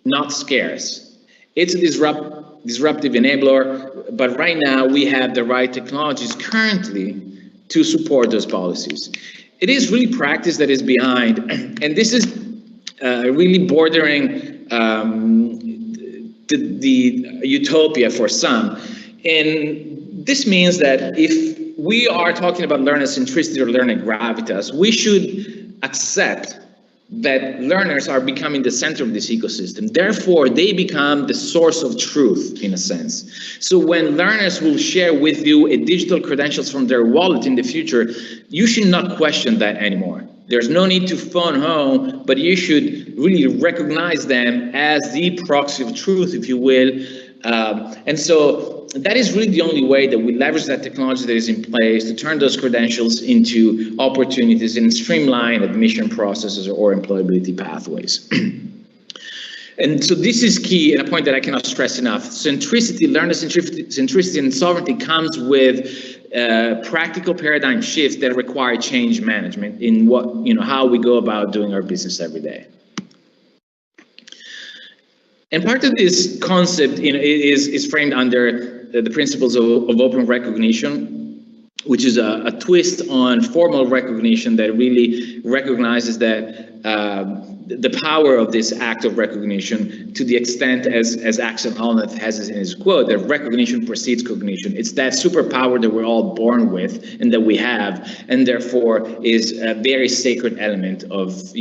not scarce. It's a disruptive enabler, but right now we have the right technologies currently to support those policies. It is really practice that is behind, and this is really bordering the utopia for some. And this means that if we are talking about learner centricity or learner gravitas, we should accept that learners are becoming the center of this ecosystem. Therefore, they become the source of truth, in a sense. So when learners will share with you a digital credentials from their wallet in the future, you should not question that anymore. There's no need to phone home, but you should really recognize them as the proxy of truth, if you will. And so that is really the only way that we leverage that technology that is in place to turn those credentials into opportunities and streamline admission processes or employability pathways. And so this is key, and a point that I cannot stress enough. Centricity, learner centricity and sovereignty comes with practical paradigm shifts that require change management in how we go about doing our business every day. And part of this concept is framed under the principles of open recognition, which is a twist on formal recognition that really recognizes that the power of this act of recognition, to the extent as Axel Honneth has it in his quote, that recognition precedes cognition. It's that superpower that we're all born with and that we have, and therefore is a very sacred element of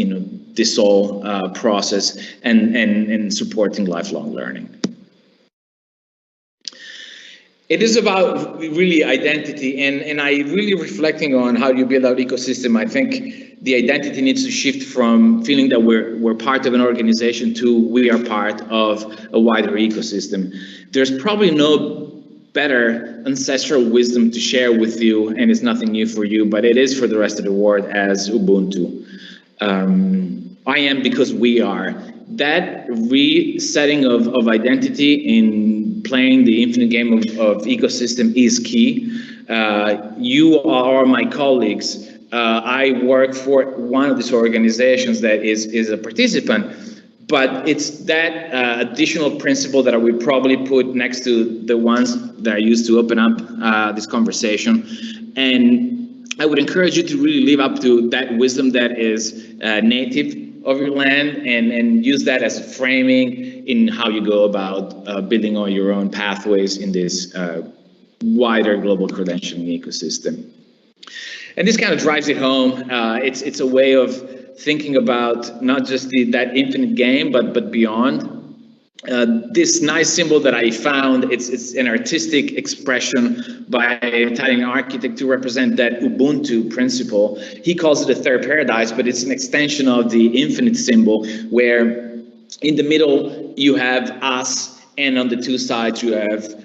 this whole process and supporting lifelong learning. It is about really identity, and I really reflecting on how you build out ecosystem. I think the identity needs to shift from feeling that we're part of an organization to we are part of a wider ecosystem. There's probably no better ancestral wisdom to share with you, and it's nothing new for you, but it is for the rest of the world, as Ubuntu. I am because we are. That resetting of identity in playing the infinite game of ecosystem is key. You are my colleagues. I work for one of these organizations that is a participant, but it's that additional principle that I would probably put next to the ones that I used to open up this conversation. And I would encourage you to really live up to that wisdom that is native of your land, and use that as a framing in how you go about building on your own pathways in this wider global credentialing ecosystem. And this kind of drives it home. It's a way of thinking about not just that infinite game, but beyond. This nice symbol that I found, it's an artistic expression by an Italian architect to represent that Ubuntu principle. He calls it a third paradise, but it's an extension of the infinite symbol, where in the middle you have us, and on the two sides you have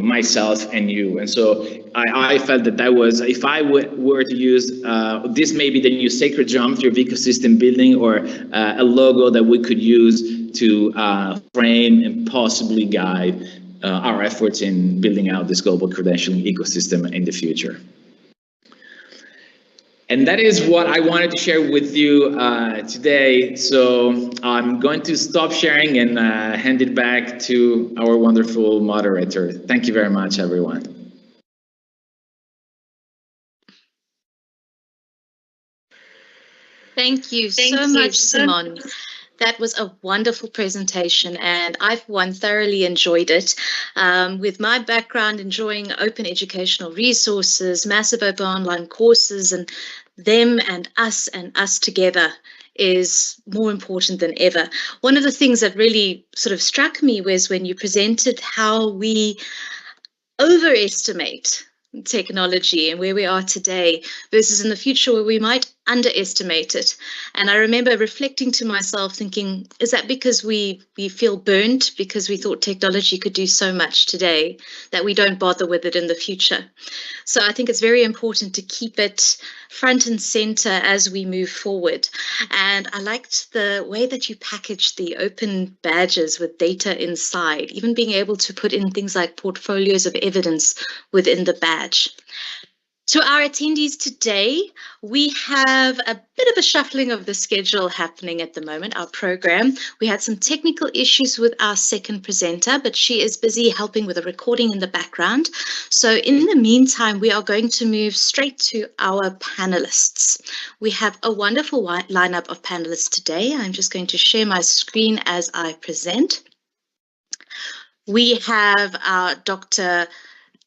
myself and you. And so I felt that was, if I were to use this, maybe the new sacred geometry of ecosystem building, or a logo that we could use to frame and possibly guide our efforts in building out this global credentialing ecosystem in the future. And that is what I wanted to share with you today. So I'm going to stop sharing and hand it back to our wonderful moderator. Thank you very much, everyone. Thank you so much, Simon. That was a wonderful presentation, and I, for one, thoroughly enjoyed it. With my background, enjoying open educational resources, massive open online courses, and them and us together is more important than ever. One of the things that really sort of struck me was when you presented how we overestimate technology and where we are today versus in the future where we might underestimate it. And I remember reflecting to myself thinking, is that because we feel burnt because we thought technology could do so much today that we don't bother with it in the future? So I think it's very important to keep it front and center as we move forward. And I liked the way that you packaged the open badges with data inside, even being able to put in things like portfolios of evidence within the badge. To our attendees today, we have a bit of a shuffling of the schedule happening at the moment, our program. We had some technical issues with our second presenter, but she is busy helping with a recording in the background. So in the meantime, we are going to move straight to our panelists. We have a wonderful lineup of panelists today. I'm just going to share my screen as I present. We have our Dr.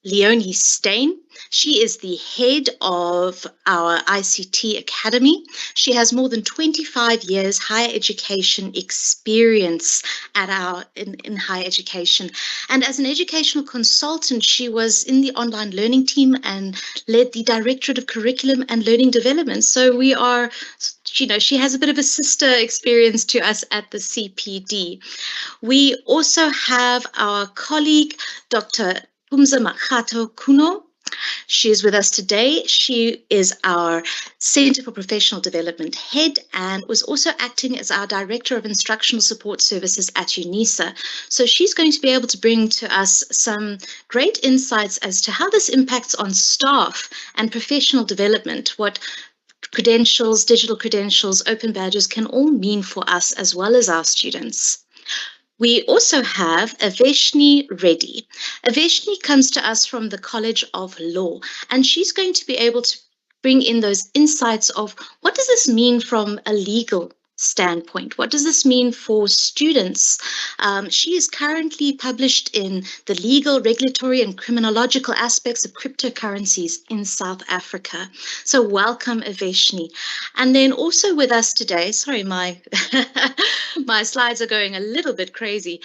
Leonie Steyn. She is the head of our ICT Academy. She has more than 25 years higher education experience at in higher education. And as an educational consultant, she was in the online learning team and led the Directorate of Curriculum and Learning Development. So we are, she has a bit of a sister experience to us at the CPD. We also have our colleague, Dr. Pumza Makhato Kuno. She is with us today. She is our Center for Professional Development head and was also acting as our Director of Instructional Support Services at UNISA. So she's going to be able to bring to us some great insights as to how this impacts on staff and professional development, what credentials, digital credentials, open badges can all mean for us as well as our students. We also have Aveshni Reddy. Aveshni comes to us from the College of Law, and she's going to be able to bring in those insights of what does this mean from a legal standpoint? What does this mean for students? She is currently published in the legal, regulatory, and criminological aspects of cryptocurrencies in South Africa. So welcome, Aveshni. And then also with us today, sorry, my my slides are going a little bit crazy.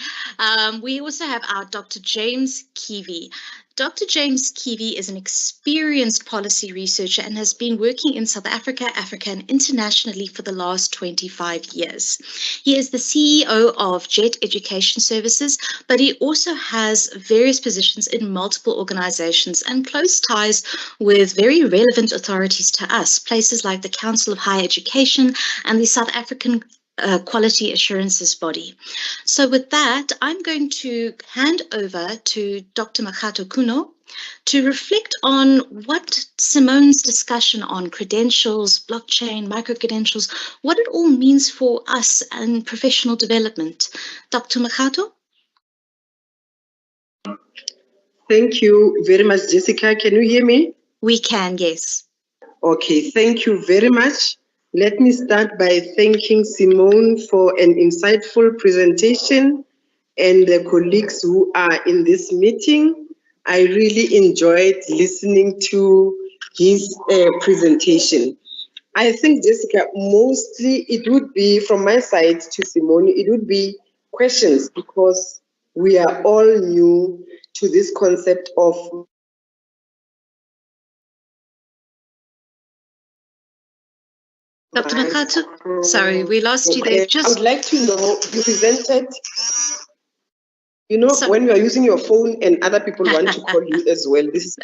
We also have our Dr. James Kivi. Dr. James Kivi is an experienced policy researcher and has been working in South Africa, Africa, and internationally for the last 25 years. He is the CEO of JET Education Services, but he also has various positions in multiple organizations and close ties with very relevant authorities to us, places like the Council of Higher Education and the South African Quality Assurances Body. So with that, I'm going to hand over to Dr. Makgato Kuno to reflect on what Simone's discussion on credentials, blockchain, micro-credentials, what it all means for us and professional development. Dr. Makgato? Thank you very much, Jessica. Can you hear me? We can, yes. Okay, thank you very much. Let me start by thanking Simone for an insightful presentation and the colleagues who are in this meeting. I really enjoyed listening to his presentation. I think, Jessica, mostly it would be from my side to Simone, it would be questions because we are all new to this concept of Dr. Makgato, sorry, we lost you there. I would like to know, you presented, when you are using your phone and other people want to call you as well, this is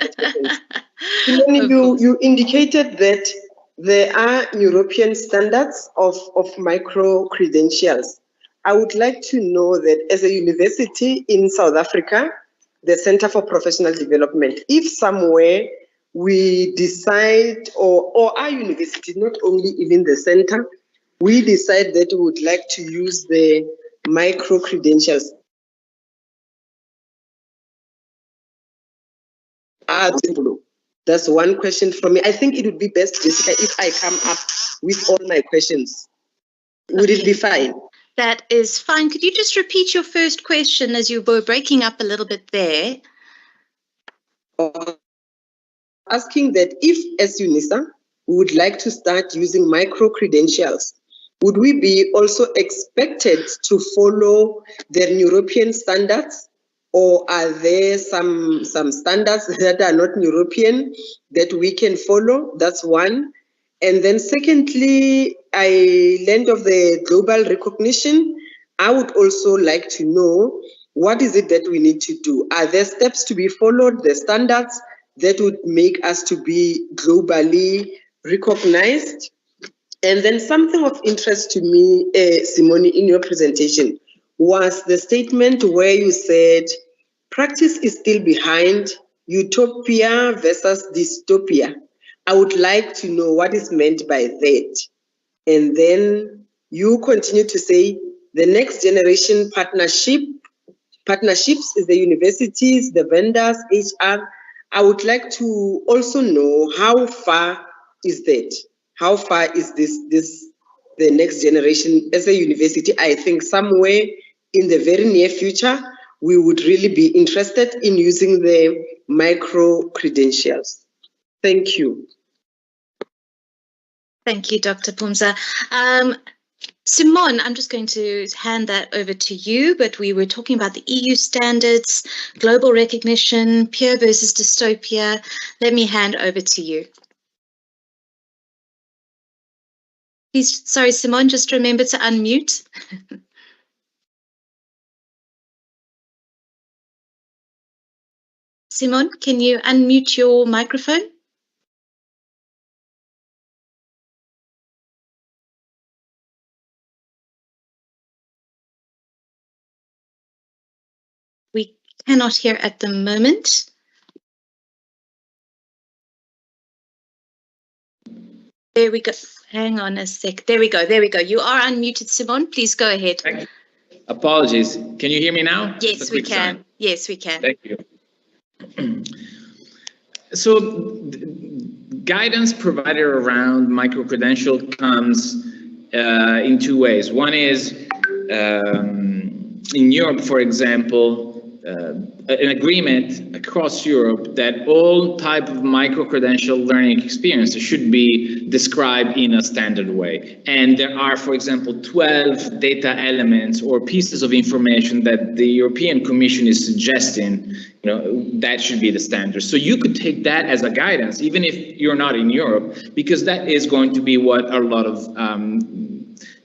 you indicated that there are European standards of micro-credentials. I would like to know that as a university in South Africa, the Center for Professional Development, if somewhere we decide, or our university, not only even the center, we decide that we would like to use the micro-credentials. That's one question from me. I think it would be best, Jessica, if I come up with all my questions. Would it be fine? That is fine. Could you just repeat your first question as you were breaking up a little bit there? Asking that if, as UNISA, we would like to start using micro-credentials, would we be also expected to follow the European standards? Or are there some standards that are not European that we can follow? That's one. And then secondly, I learned of the global recognition. I would also like to know, what is it that we need to do? Are there steps to be followed, the standards that would make us to be globally recognized? And then something of interest to me, Simone, in your presentation, was the statement where you said practice is still behind utopia versus dystopia. I would like to know what is meant by that. And then you continue to say the next generation partnerships is the universities, the vendors, HR. I would like to also know how far is that? How far is the next generation as a university? I think somewhere in the very near future, we would really be interested in using the micro-credentials. Thank you. Thank you, Dr. Pumza. Simone, I'm just going to hand that over to you, but we were talking about the EU standards, global recognition, peer versus dystopia. Let me hand over to you. Please, sorry, Simone, just remember to unmute. Simone, can you unmute your microphone? We cannot hear at the moment. There we go. Hang on a sec. There we go. There we go. You are unmuted, Simone. Please go ahead. Apologies. Can you hear me now? Yes, we can. Sign. Yes, we can. Thank you. So guidance provided around micro-credential comes in two ways. One is in Europe, for example, an agreement across Europe that all type of micro-credential learning experiences should be described in a standard way. And there are, for example, 12 data elements or pieces of information that the European Commission is suggesting, that should be the standard. So you could take that as a guidance, even if you're not in Europe, because that is going to be what a lot of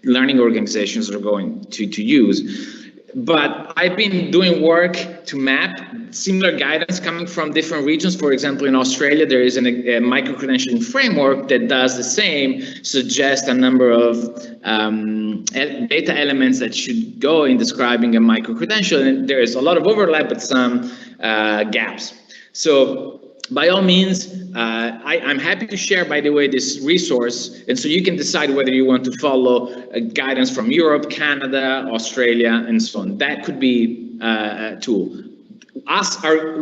learning organizations are going to use. But I've been doing work to map similar guidance coming from different regions. For example, in Australia, there is a micro-credentialing framework that does the same, suggests a number of data elements that should go in describing a micro-credential. And there is a lot of overlap, but some gaps. So by all means, I'm happy to share, by the way, this resource, and so you can decide whether you want to follow guidance from Europe, Canada, Australia, and so on. That could be a tool.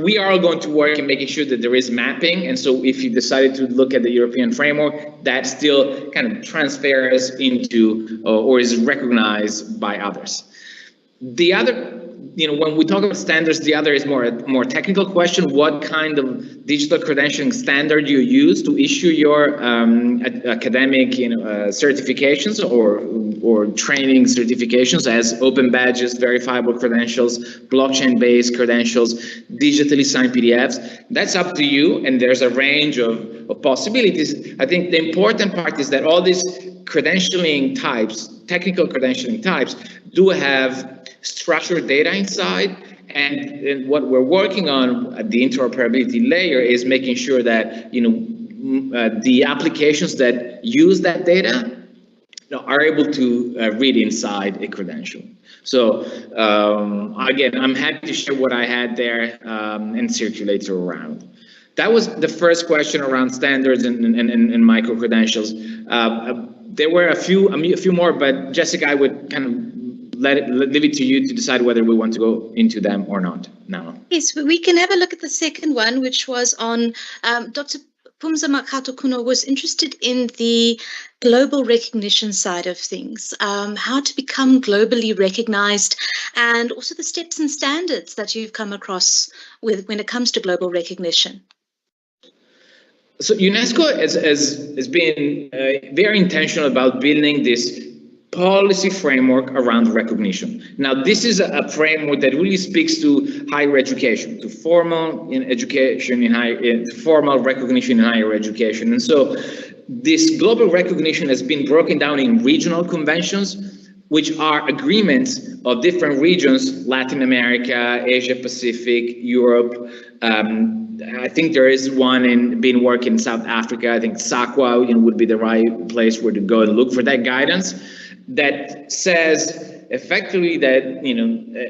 We are all going to work in making sure that there is mapping, and so if you decided to look at the European framework, that still kind of transfers into or is recognized by others. The other, when we talk about standards, the other is more technical question. What kind of digital credentialing standard you use to issue your academic certifications or training certifications, as open badges, verifiable credentials, blockchain-based credentials, digitally signed PDFs? That's up to you, and there's a range of possibilities. I think the important part is that all these credentialing types, technical credentialing types, do have structured data inside, and what we're working on at the interoperability layer is making sure that the applications that use that data are able to read inside a credential. So again, I'm happy to share what I had there and circulate it around. That was the first question around standards and micro credentials. There were a few more, but Jessica, I would kind of leave it to you to decide whether we want to go into them or not now. Yes, we can have a look at the second one, which was on Dr. Phumza Makgato-Kuno was interested in the global recognition side of things, how to become globally recognized, and also the steps and standards that you've come across with when it comes to global recognition. So UNESCO has been very intentional about building this policy framework around recognition. Now, this is a framework that really speaks to higher education, to formal education formal recognition in higher education. And so this global recognition has been broken down in regional conventions, which are agreements of different regions: Latin America, Asia Pacific, Europe. I think there is one being worked in South Africa. I think SACWA would be the right place where to go and look for that guidance, that says effectively that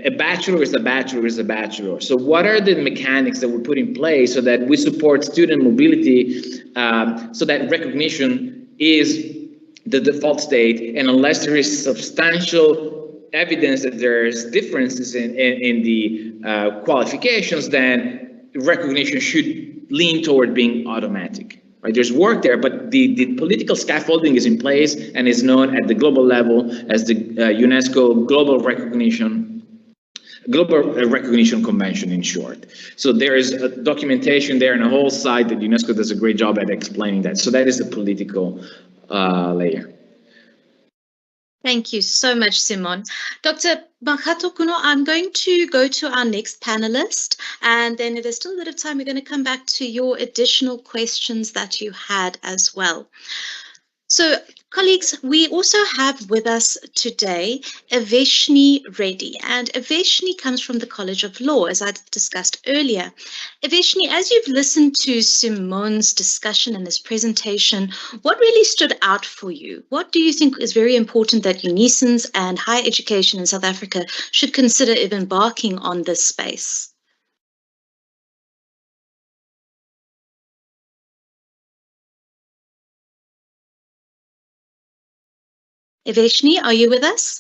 a bachelor is a bachelor is a bachelor. So what are the mechanics that we put in place so that we support student mobility, so that recognition is the default state, and unless there is substantial evidence that there's differences in the qualifications, then recognition should lean toward being automatic. Right? There's work there, but the political scaffolding is in place and is known at the global level as the UNESCO Global Recognition Convention, in short. So there is a documentation there and a whole site that UNESCO does a great job at explaining that. So that is the political layer. Thank you so much, Simon. Dr. Makgato-Kuno, I'm going to go to our next panelist, and then there's still a bit of time. We're going to come back to your additional questions that you had as well. So, colleagues, we also have with us today Aveshni Reddy, and Aveshni comes from the College of Law, as I discussed earlier. Aveshni, as you've listened to Simon's discussion and his presentation, what really stood out for you? What do you think is very important that UNISANS and higher education in South Africa should consider if embarking on this space? Aveshni, are you with us?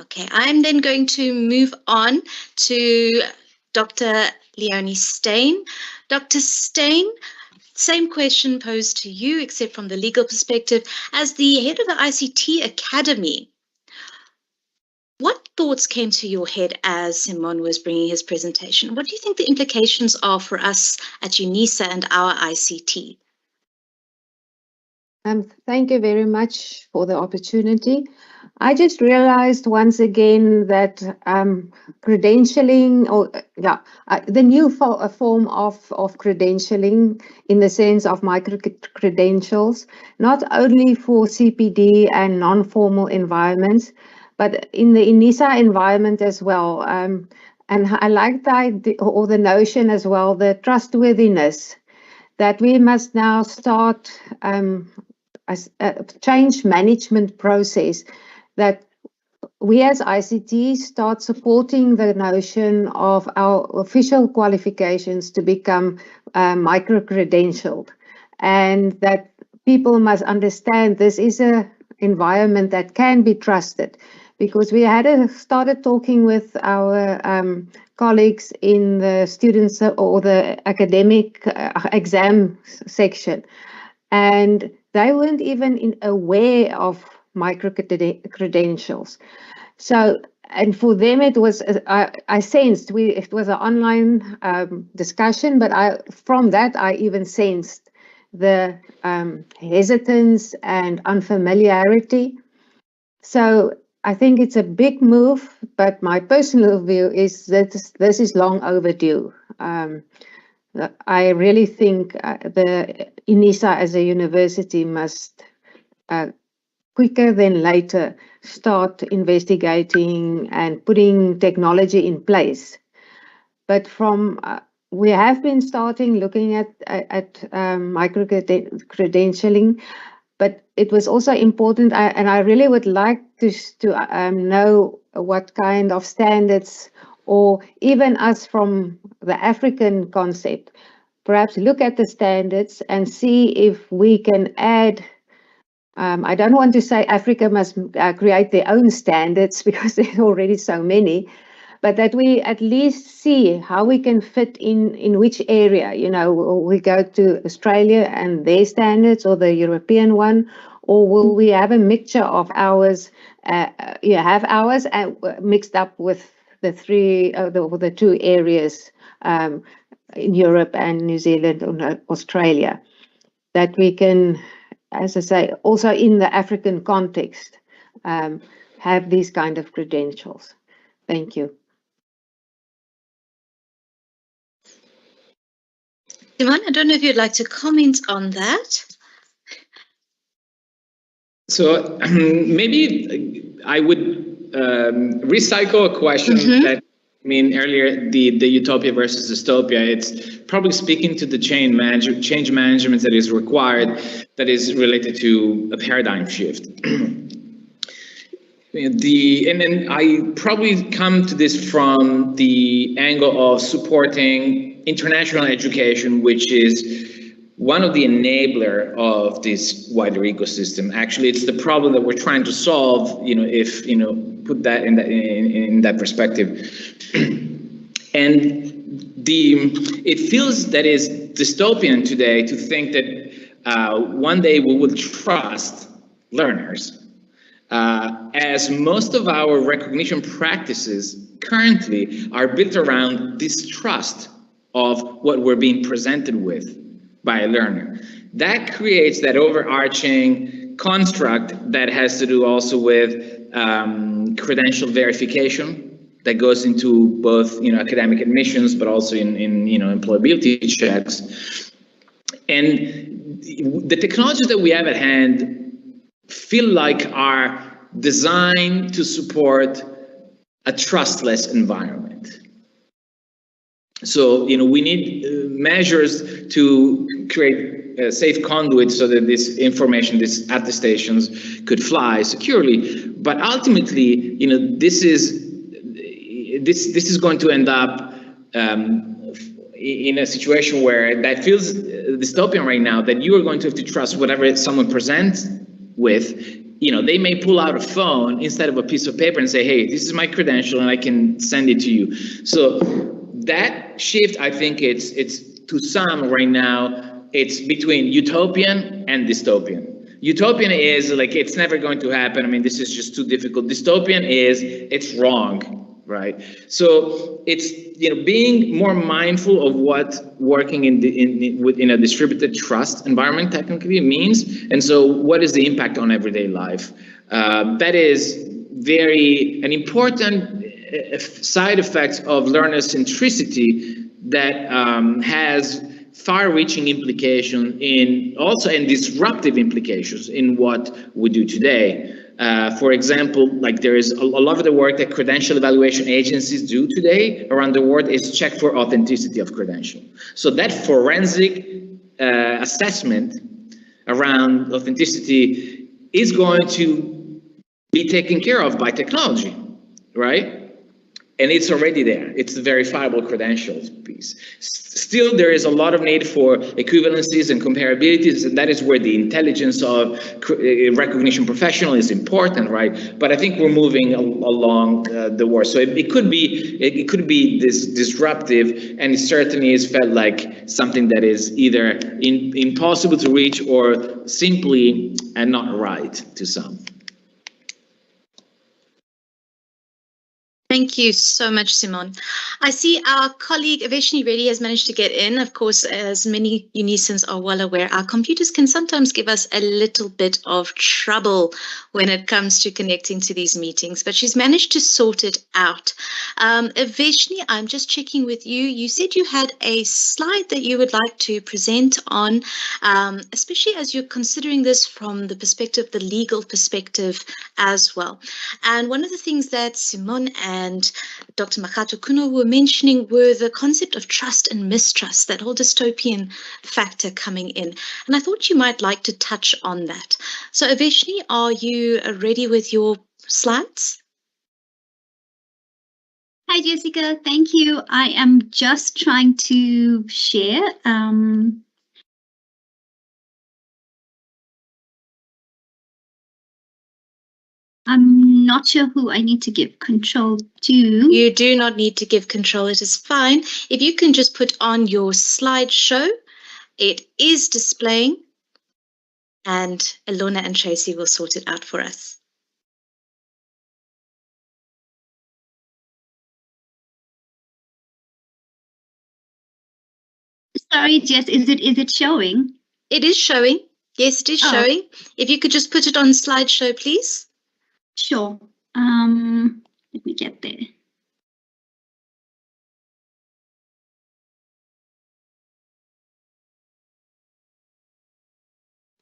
Okay, I'm then going to move on to Dr. Leonie Steyn. Dr. Steyn, same question posed to you, except from the legal perspective. As the head of the ICT Academy, What thoughts came to your head as Simon was bringing his presentation? What do you think the implications are for us at UNISA and our ICT? Thank you very much for the opportunity. I just realized once again that credentialing, or the new form of credentialing in the sense of micro credentials, not only for CPD and non-formal environments, but in the UNISA environment as well. And I like the idea, or the notion as well, the trustworthiness that we must now start a change management process, that we as ICT start supporting the notion of our official qualifications to become micro-credentialed, and that people must understand this is an environment that can be trusted. Because we had started talking with our colleagues in the students or the academic exam section, and they weren't even aware of micro credentials. So, and for them it was, I sensed it was an online discussion, but from that I even sensed the hesitance and unfamiliarity. So I think it's a big move, but my personal view is that this is long overdue. I really think the UNISA as a university must quicker than later start investigating and putting technology in place. But we have been starting looking at micro credentialing, but it was also important, and I really would like to know what kind of standards, or even us from the African concept, perhaps look at the standards and see if we can add. I don't want to say Africa must create their own standards, because there are already so many, but that we at least see how we can fit in which area. You know, we go to Australia and their standards, or the European one, or will we have a mixture of ours? Have ours mixed up with the two areas in Europe and New Zealand or Australia, that we can, as I say, also in the African context, have these kind of credentials. Thank you. Simon, I don't know if you'd like to comment on that. So maybe I would recycle a question that, I mean, earlier, the utopia versus dystopia. It's probably speaking to the change management that is required, that is related to a paradigm shift. And then I probably come to this from the angle of supporting international education, which is one of the enabler of this wider ecosystem. Actually, it's the problem that we're trying to solve, if, put that in that perspective. And it feels that is dystopian today to think that one day we will trust learners, as most of our recognition practices currently are built around distrust of what we're being presented with by a learner. That creates that overarching construct that has to do also with credential verification that goes into both academic admissions, but also in employability checks. And the technologies that we have at hand feel like are designed to support a trustless environment. So, we need measures to create a safe conduit so that this information, these attestations, could fly securely. But ultimately, this is going to end up in a situation where that feels dystopian right now, that you are going to have to trust whatever someone presents with. They may pull out a phone instead of a piece of paper and say, hey, this is my credential and I can send it to you. So that shift, I think it's to some right now, it's between utopian and dystopian. Utopian is like it's never going to happen. I mean, this is just too difficult. Dystopian is it's wrong, right? So it's being more mindful of what working in a distributed trust environment technically means, and so what is the impact on everyday life? That is an important side effect of learner centricity that has far-reaching implications and disruptive implications in what we do today. For example, like there is a lot of the work that credential evaluation agencies do today around the world is check for authenticity of credential. So that forensic assessment around authenticity is going to be taken care of by technology, right? And it's already there. It's the verifiable credentials piece. Still, there is a lot of need for equivalencies and comparabilities, and that is where the intelligence of recognition professional is important, right? But I think we're moving along the way. So it could be this disruptive, and it certainly is felt like something that is either impossible to reach or simply not right to some. Thank you so much, Simon. I see our colleague Aveshni Reddy has managed to get in. Of course, as many Unisons are well aware, our computers can sometimes give us a little bit of trouble when it comes to connecting to these meetings, but she's managed to sort it out. Aveshni, I'm just checking with you. You said you had a slide that you would like to present on, especially as you're considering this from the perspective, the legal perspective as well. And one of the things that Simon and Dr. Makato Kuno were mentioning were the concept of trust and mistrust, that whole dystopian factor coming in. And I thought you might like to touch on that. So Aveshni, are you ready with your slides? Hi, Jessica. Thank you. I am just trying to share. I'm not sure who I need to give control to. You do not need to give control. It is fine. If you can just put on your slideshow, it is displaying, and Ilona and Tracy will sort it out for us. Sorry, Jess, is it showing? It is showing. Yes, it is showing. If you could just put it on slideshow, please. Sure. Let me get there.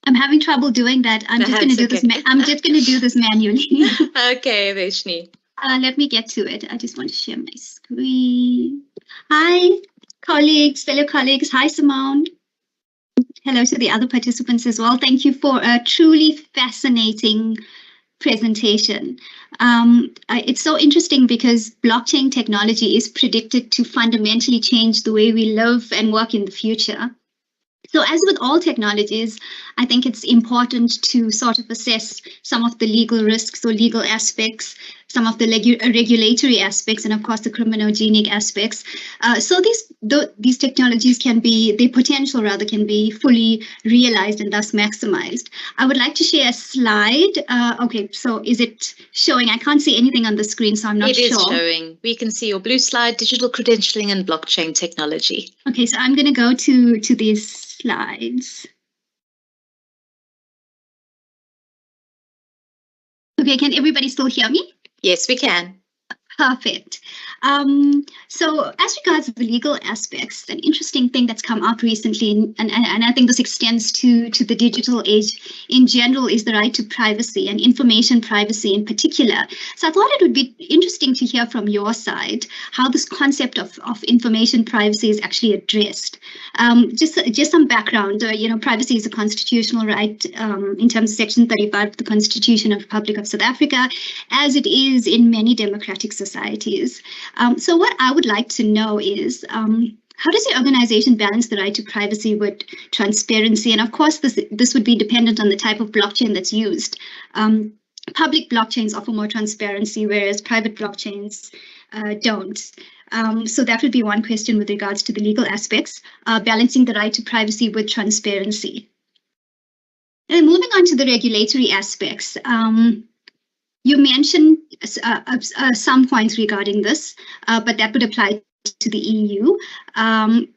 I'm having trouble doing that. I'm just going to do this. I'm just going to do this manually. Okay, Aveshni. Let me get to it. I just want to share my screen. Hi, colleagues, fellow colleagues. Hi, Simone. Hello to the other participants as well. Thank you for a truly fascinating presentation. It's so interesting because blockchain technology is predicted to fundamentally change the way we live and work in the future. So as with all technologies, I think it's important to sort of assess some of the legal risks or legal aspects, some of the regulatory aspects, and of course the criminogenic aspects. So these technologies their potential rather can be fully realized and thus maximized. I would like to share a slide. Okay, so is it showing? I can't see anything on the screen, so I'm not sure. It is showing. We can see your blue slide, digital credentialing and blockchain technology. Okay, so I'm going to go to these slides. Okay, can everybody still hear me? Yes, we can. Perfect. So as regards to the legal aspects, an interesting thing that's come up recently, and I think this extends to the digital age in general, is the right to privacy and information privacy in particular. So I thought it would be interesting to hear from your side how this concept of information privacy is actually addressed. Just some background, privacy is a constitutional right in terms of Section 35 of the Constitution of the Republic of South Africa, as it is in many democratic societies. So what I would like to know is, how does your organization balance the right to privacy with transparency? And of course, this would be dependent on the type of blockchain that's used. Public blockchains offer more transparency, whereas private blockchains don't. So that would be one question with regards to the legal aspects, balancing the right to privacy with transparency. And then moving on to the regulatory aspects, you mentioned some points regarding this, but that would apply to the EU.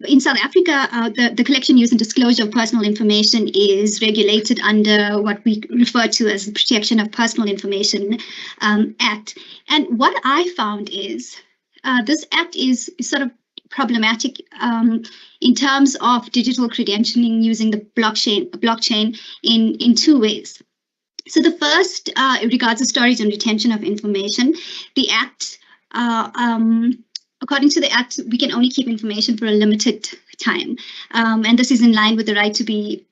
In South Africa, the collection, use and disclosure of personal information is regulated under what we refer to as the Protection of Personal Information Act. And what I found is this act is sort of problematic in terms of digital credentialing using the blockchain in two ways. So the first regards the storage and retention of information. The Act, according to the Act, we can only keep information for a limited time. And this is in line with the right to be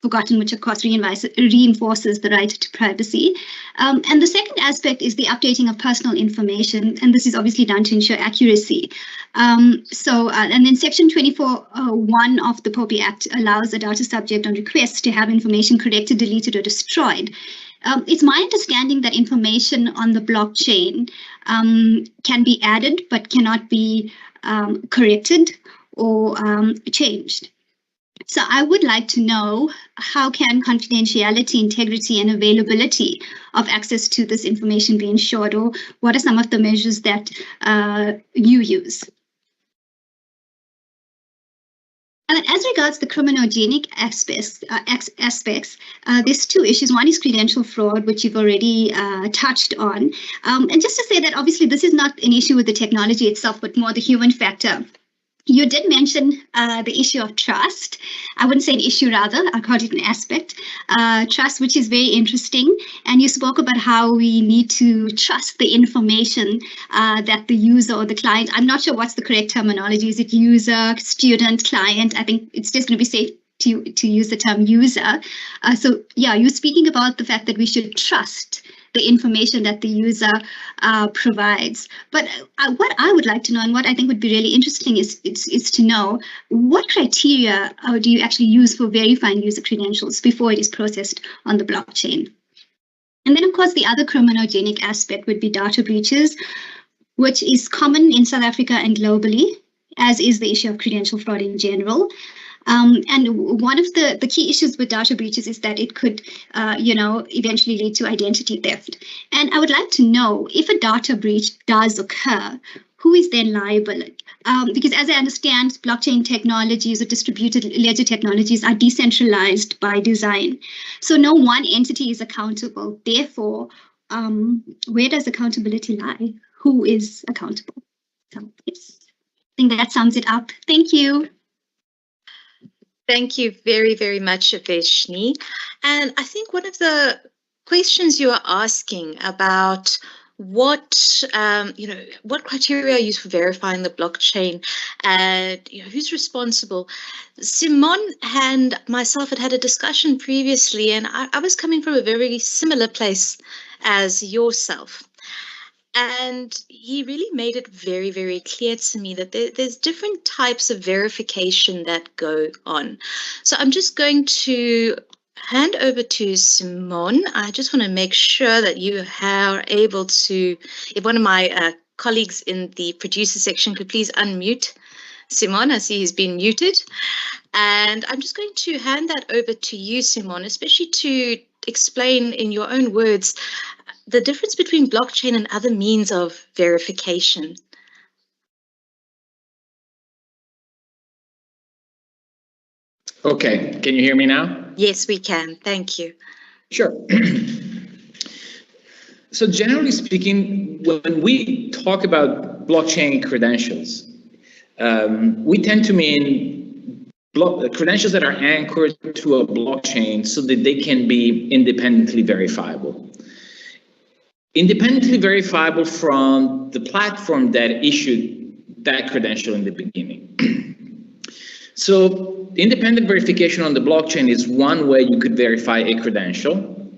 forgotten, which of course reinforces the right to privacy. And the second aspect is the updating of personal information, and this is obviously done to ensure accuracy. And then Section 24(1) of the POPI Act allows a data subject on request to have information corrected, deleted, or destroyed. It's my understanding that information on the blockchain can be added, but cannot be corrected or changed. So I would like to know, how can confidentiality, integrity, and availability of access to this information be ensured, or what are some of the measures that you use? As regards the criminogenic aspects, there's two issues. One is credential fraud, which you've already touched on. And just to say that obviously this is not an issue with the technology itself, but more the human factor. You did mention the issue of trust. I wouldn't say an issue, rather, I called it an aspect. Trust, which is very interesting. And you spoke about how we need to trust the information that the user or the client, I'm not sure what's the correct terminology. Is it user, student, client? I think it's just going to be safe to use the term user. So yeah, you're speaking about the fact that we should trust the information that the user provides. But what I would like to know, and what I think would be really interesting, is to know what criteria do you actually use for verifying user credentials before it is processed on the blockchain. And then, of course, the other criminogenic aspect would be data breaches, which is common in South Africa and globally, as is the issue of credential fraud in general. And one of the key issues with data breaches is that it could, eventually lead to identity theft. And I would like to know, if a data breach does occur, who is then liable? Because as I understand, blockchain technologies or distributed ledger technologies are decentralized by design. So no one entity is accountable. Therefore, where does accountability lie? Who is accountable? So yes, I think that sums it up. Thank you. Thank you very, very much, Aveshni. And I think one of the questions you are asking about what criteria are used for verifying the blockchain, and who's responsible. Simon and myself had a discussion previously, and I was coming from a very similar place as yourself. And he really made it very, very clear to me that there's different types of verification that go on. So I'm just going to hand over to Simon. I just want to make sure that you are able to, if one of my colleagues in the producer section could please unmute Simon. I see he's been muted. And I'm just going to hand that over to you, Simon, especially to explain in your own words the difference between blockchain and other means of verification. Okay, can you hear me now? Yes, we can. Thank you. Sure. So generally speaking, when we talk about blockchain credentials, we tend to mean credentials that are anchored to a blockchain so that they can be independently verifiable. Independently verifiable from the platform that issued that credential in the beginning. So independent verification on the blockchain is one way you could verify a credential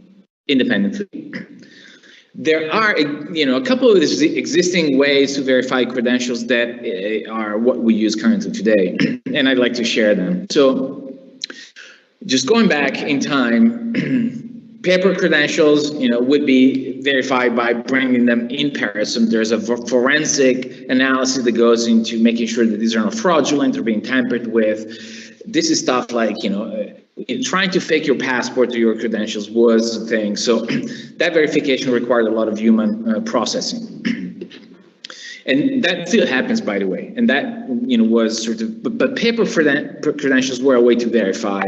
independently. There are, a couple of existing ways to verify credentials that are what we use currently today, and I'd like to share them. So just going back in time, paper credentials, would be verified by bringing them in person. There's a forensic analysis that goes into making sure that these are not fraudulent or being tampered with. This is stuff like, trying to fake your passport or your credentials was a thing. So that verification required a lot of human processing. And that still happens, by the way. And that, was sort of, but paper credentials were a way to verify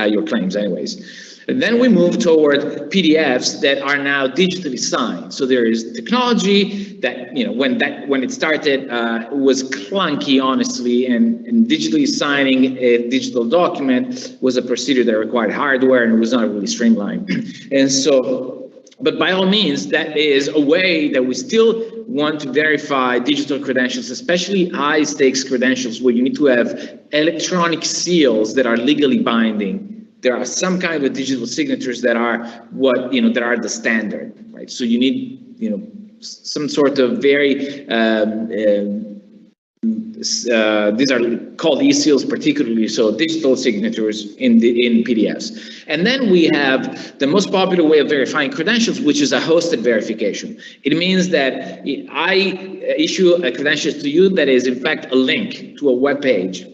your claims anyways. And then we move toward PDFs that are now digitally signed. So there is technology that, when it started, was clunky, honestly, and digitally signing a digital document was a procedure that required hardware and was not really streamlined. And so, but by all means, that is a way that we still want to verify digital credentials, especially high stakes credentials where you need to have electronic seals that are legally binding. There are some kind of digital signatures that are that are the standard, right? So you need, some sort of very, these are called e-seals particularly, so digital signatures in PDFs. And then we have the most popular way of verifying credentials, which is a hosted verification. It means that I issue a credential to you that is in fact a link to a web page.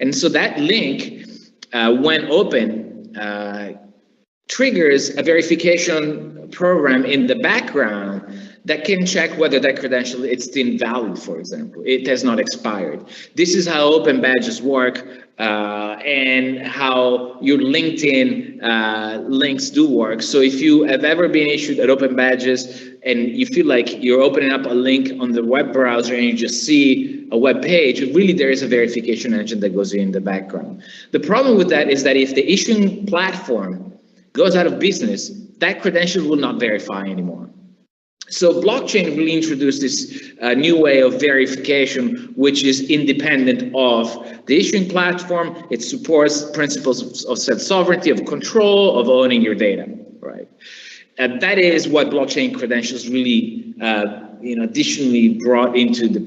And so that link, when open, triggers a verification program in the background that can check whether that credential is still valid, for example. It has not expired. This is how open badges work and how your LinkedIn links do work. So if you have ever been issued at open badges and you feel like you're opening up a link on the web browser and you just see a web page, really there is a verification engine that goes in the background. The problem with that is that if the issuing platform goes out of business, that credential will not verify anymore. So blockchain really introduced this new way of verification, which is independent of the issuing platform. It supports principles of self-sovereignty, of control, of owning your data, right? That is what blockchain credentials really, additionally brought into the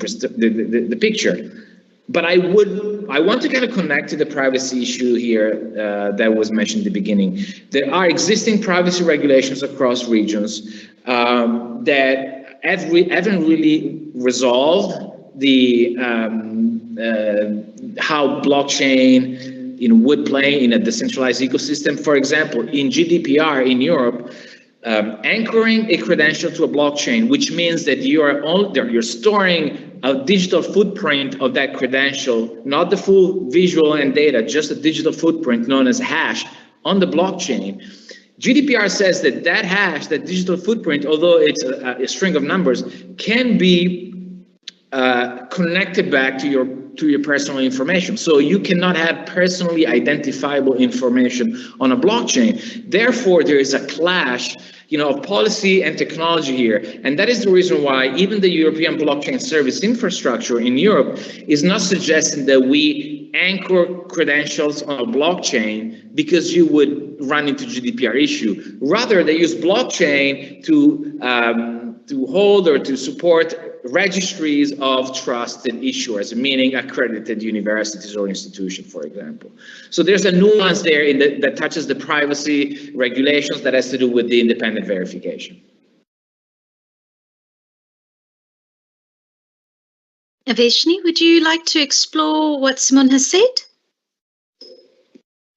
picture. But I want to kind of connect to the privacy issue here that was mentioned at the beginning. There are existing privacy regulations across regions that haven't really resolved the how blockchain would play in a decentralized ecosystem. For example, in GDPR in Europe, anchoring a credential to a blockchain, which means that you're storing a digital footprint of that credential, not the full visual and data, just a digital footprint known as hash on the blockchain. GDPR says that that hash, that digital footprint, although it's a string of numbers, can be connected back to your personal information. So you cannot have personally identifiable information on a blockchain. Therefore, there is a clash, of policy and technology here. And that is the reason why even the European blockchain service infrastructure in Europe is not suggesting that we anchor credentials on a blockchain because you would run into GDPR issue. Rather, they use blockchain to hold or to support registries of trusted issuers, meaning accredited universities or institutions, for example. So there's a nuance there that touches the privacy regulations that has to do with the independent verification. Aveshni, would you like to explore what Simone has said?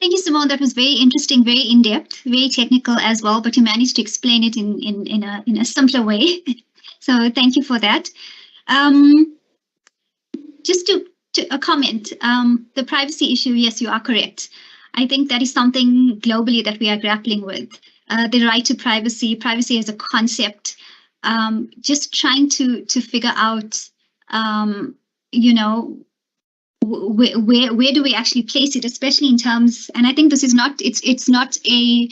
Thank you, Simone. That was very interesting, very in-depth, very technical as well, but you managed to explain it in a simpler way. So thank you for that. Just to a comment, the privacy issue, yes, you are correct. I think that is something globally that we are grappling with. The right to privacy as a concept, just trying to figure out, where do we actually place it, especially in terms, and I think this is not, it's not a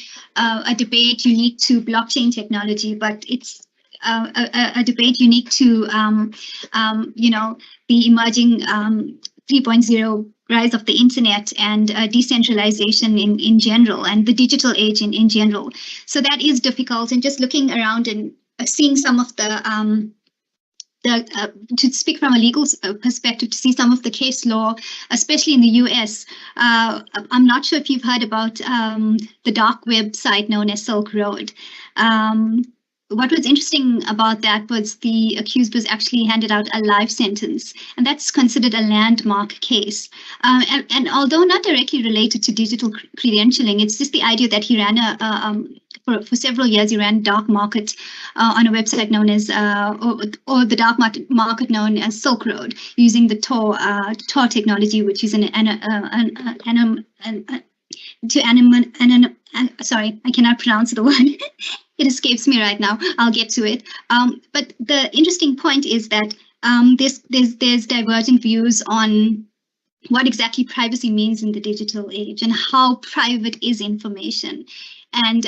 debate unique to blockchain technology, but it's a debate unique to, the emerging 3.0 rise of the internet and decentralization in general, and the digital age in general. So that is difficult, and just looking around and seeing some of the to speak from a legal perspective, to see some of the case law, especially in the US. I'm not sure if you've heard about the dark web site known as Silk Road. what was interesting about that was the accused was actually handed out a life sentence, and that's considered a landmark case. And although not directly related to digital credentialing, it's just the idea that he ran for several years, he ran dark market on a website known as, or the dark market known as Silk Road, using the Tor technology, which is sorry, I cannot pronounce the word. It escapes me right now. I'll get to it. But the interesting point is that there's divergent views on what exactly privacy means in the digital age and how private is information. And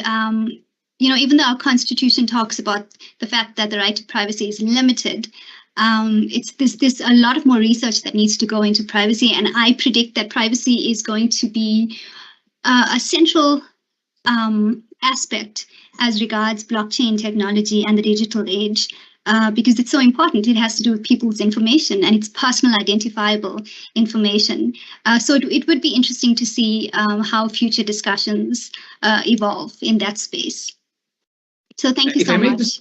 even though our constitution talks about the fact that the right to privacy is limited, there's a lot of more research that needs to go into privacy, and I predict that privacy is going to be a central aspect as regards blockchain technology and the digital age, because it's so important. It has to do with people's information, and it's personal identifiable information. So it would be interesting to see how future discussions evolve in that space. So thank you so much.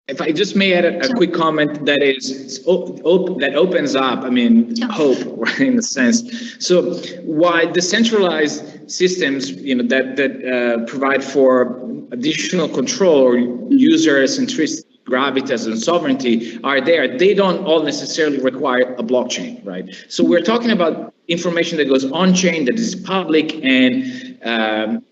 If I just may add a quick comment that that opens up, hope, right, in a sense. So why decentralized systems, that provide for additional control or user centricity, gravitas, and sovereignty are there, they don't all necessarily require a blockchain, right? So we're talking about information that goes on-chain, that is public and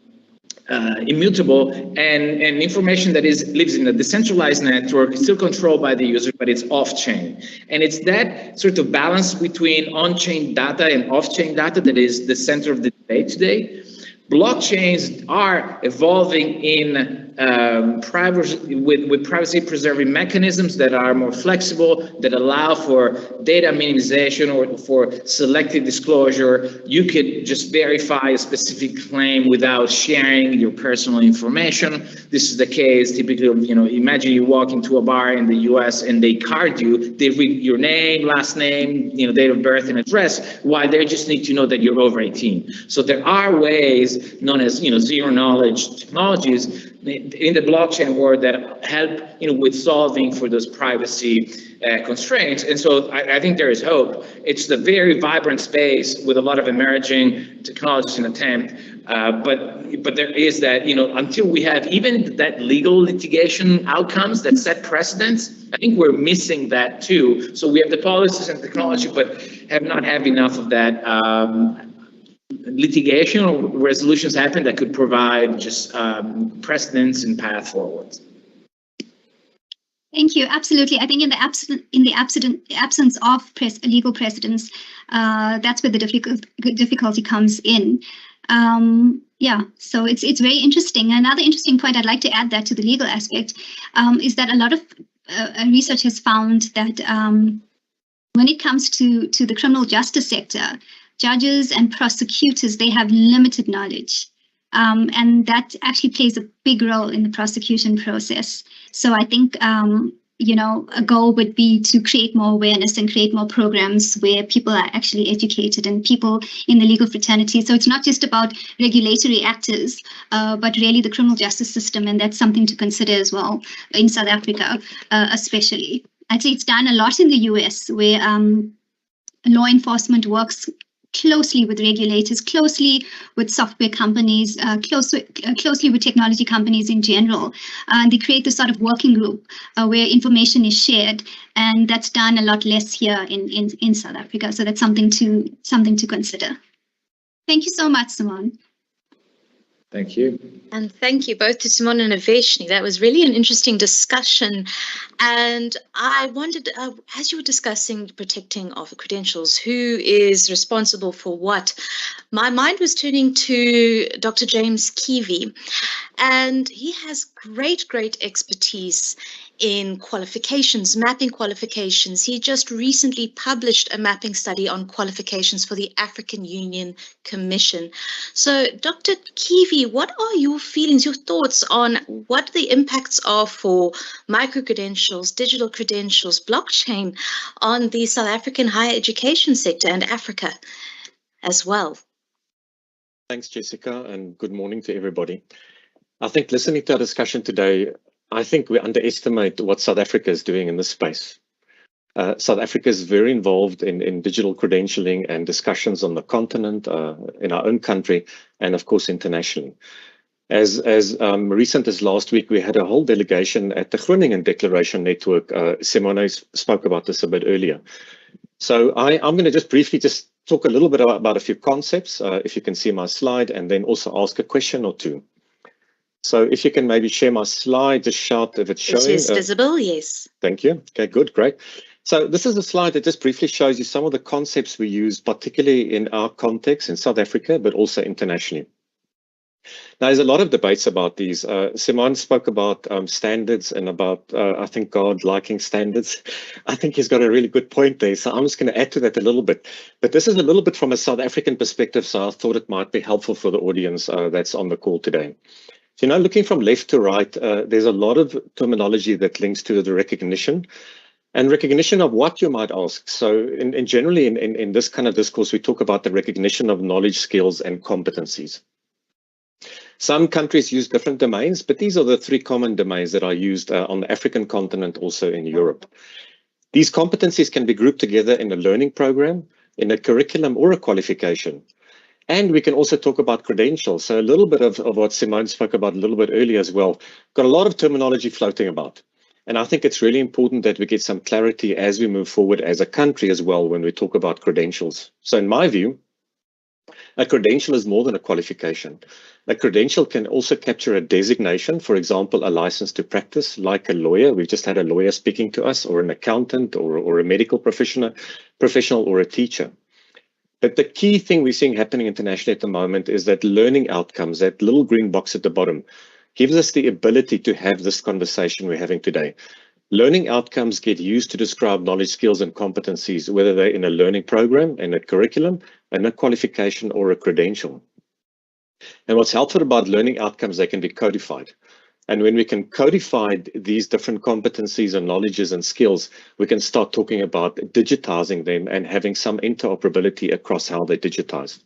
immutable, and information that lives in a decentralized network, still controlled by the user, but it's off-chain. And it's that sort of balance between on-chain data and off-chain data that is the center of the debate today. Blockchains are evolving in privacy, with privacy-preserving mechanisms that are more flexible, that allow for data minimization or for selective disclosure. You could just verify a specific claim without sharing your personal information. This is the case typically of, imagine you walk into a bar in the US and they card you, they read your name, last name, date of birth and address, while they just need to know that you're over 18. So there are ways known as, zero knowledge technologies in the blockchain world that help, with solving for those privacy constraints. And so I think there is hope. It's a very vibrant space with a lot of emerging technologies in attempt. But there is that, until we have even that legal litigation outcomes that set precedents, I think we're missing that too. So we have the policies and technology, but have not had enough of that litigation or resolutions happen that could provide just precedents and path forward. Thank you. Absolutely. I think in the absence of legal precedents, that's where the difficulty comes in. So it's very interesting. Another interesting point I'd like to add that to the legal aspect is that a lot of research has found that when it comes to the criminal justice sector, judges and prosecutors, they have limited knowledge. And that actually plays a big role in the prosecution process. So I think, a goal would be to create more awareness and create more programs where people are actually educated and people in the legal fraternity. So it's not just about regulatory actors, but really the criminal justice system. And that's something to consider as well in South Africa, especially. I'd say it's done a lot in the US, where law enforcement works closely with regulators, closely with software companies, closely with technology companies in general. They create this sort of working group where information is shared, and that's done a lot less here in South Africa. So that's something to consider. Thank you so much, Simone. Thank you. And thank you both to Simone and Aveshni. That was really an interesting discussion. And I wondered, as you were discussing the protecting of the credentials, who is responsible for what? My mind was turning to Dr. James Kivi, and he has great expertise in qualifications, mapping qualifications. He just recently published a mapping study on qualifications for the African Union Commission. So, Dr. Kivi, what are your feelings, your thoughts on what the impacts are for micro-credentials, digital credentials, blockchain on the South African higher education sector and Africa as well? Thanks, Jessica, and good morning to everybody. I think listening to our discussion today, I think we underestimate what South Africa is doing in this space. South Africa is very involved in digital credentialing and discussions on the continent, in our own country, and of course internationally. As recent as last week, we had a whole delegation at the Groningen Declaration Network. Simone spoke about this a bit earlier. So I'm going to just briefly just talk a little bit about a few concepts, if you can see my slide, and then also ask a question or two. So if you can maybe share my slide, just shout if it's showing. It is visible, yes. Thank you. Okay, good, great. So this is a slide that just briefly shows you some of the concepts we use, particularly in our context in South Africa, but also internationally. Now, there's a lot of debates about these. Simon spoke about standards and about, I think, God liking standards. I think he's got a really good point there. So I'm just going to add to that a little bit. But this is a little bit from a South African perspective, so I thought it might be helpful for the audience that's on the call today. So, you know, looking from left to right, there's a lot of terminology that links to the recognition. And recognition of what, you might ask. So generally in this kind of discourse, we talk about the recognition of knowledge, skills, and competencies. Some countries use different domains, but these are the three common domains that are used on the African continent, also in Europe. These competencies can be grouped together in a learning program, in a curriculum, or a qualification. And we can also talk about credentials. So a little bit of what Simone spoke about a little bit earlier as well. Got a lot of terminology floating about. And I think it's really important that we get some clarity as we move forward as a country as well when we talk about credentials. So in my view, a credential is more than a qualification. A credential can also capture a designation, for example, a license to practice, like a lawyer. We've just had a lawyer speaking to us, or an accountant, or a medical professional, or a teacher. But the key thing we're seeing happening internationally at the moment is that learning outcomes, that little green box at the bottom, gives us the ability to have this conversation we're having today. Learning outcomes get used to describe knowledge, skills, and competencies, whether they're in a learning program, in a curriculum, in a qualification, or a credential. And what's helpful about learning outcomes, they can be codified. And when we can codify these different competencies and knowledges and skills, we can start talking about digitizing them and having some interoperability across how they digitize.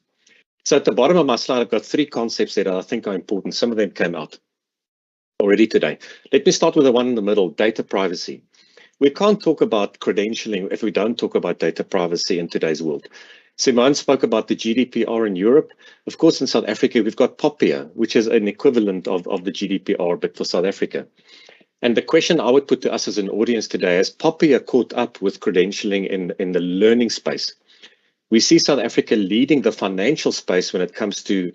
So at the bottom of my slide, I've got three concepts that I think are important. Some of them came out already today. Let me start with the one in the middle, data privacy. We can't talk about credentialing if we don't talk about data privacy in today's world. Simone spoke about the GDPR in Europe. Of course, in South Africa, we've got POPIA, which is an equivalent of the GDPR, but for South Africa. And the question I would put to us as an audience today is, POPIA caught up with credentialing in the learning space? We see South Africa leading the financial space when it comes to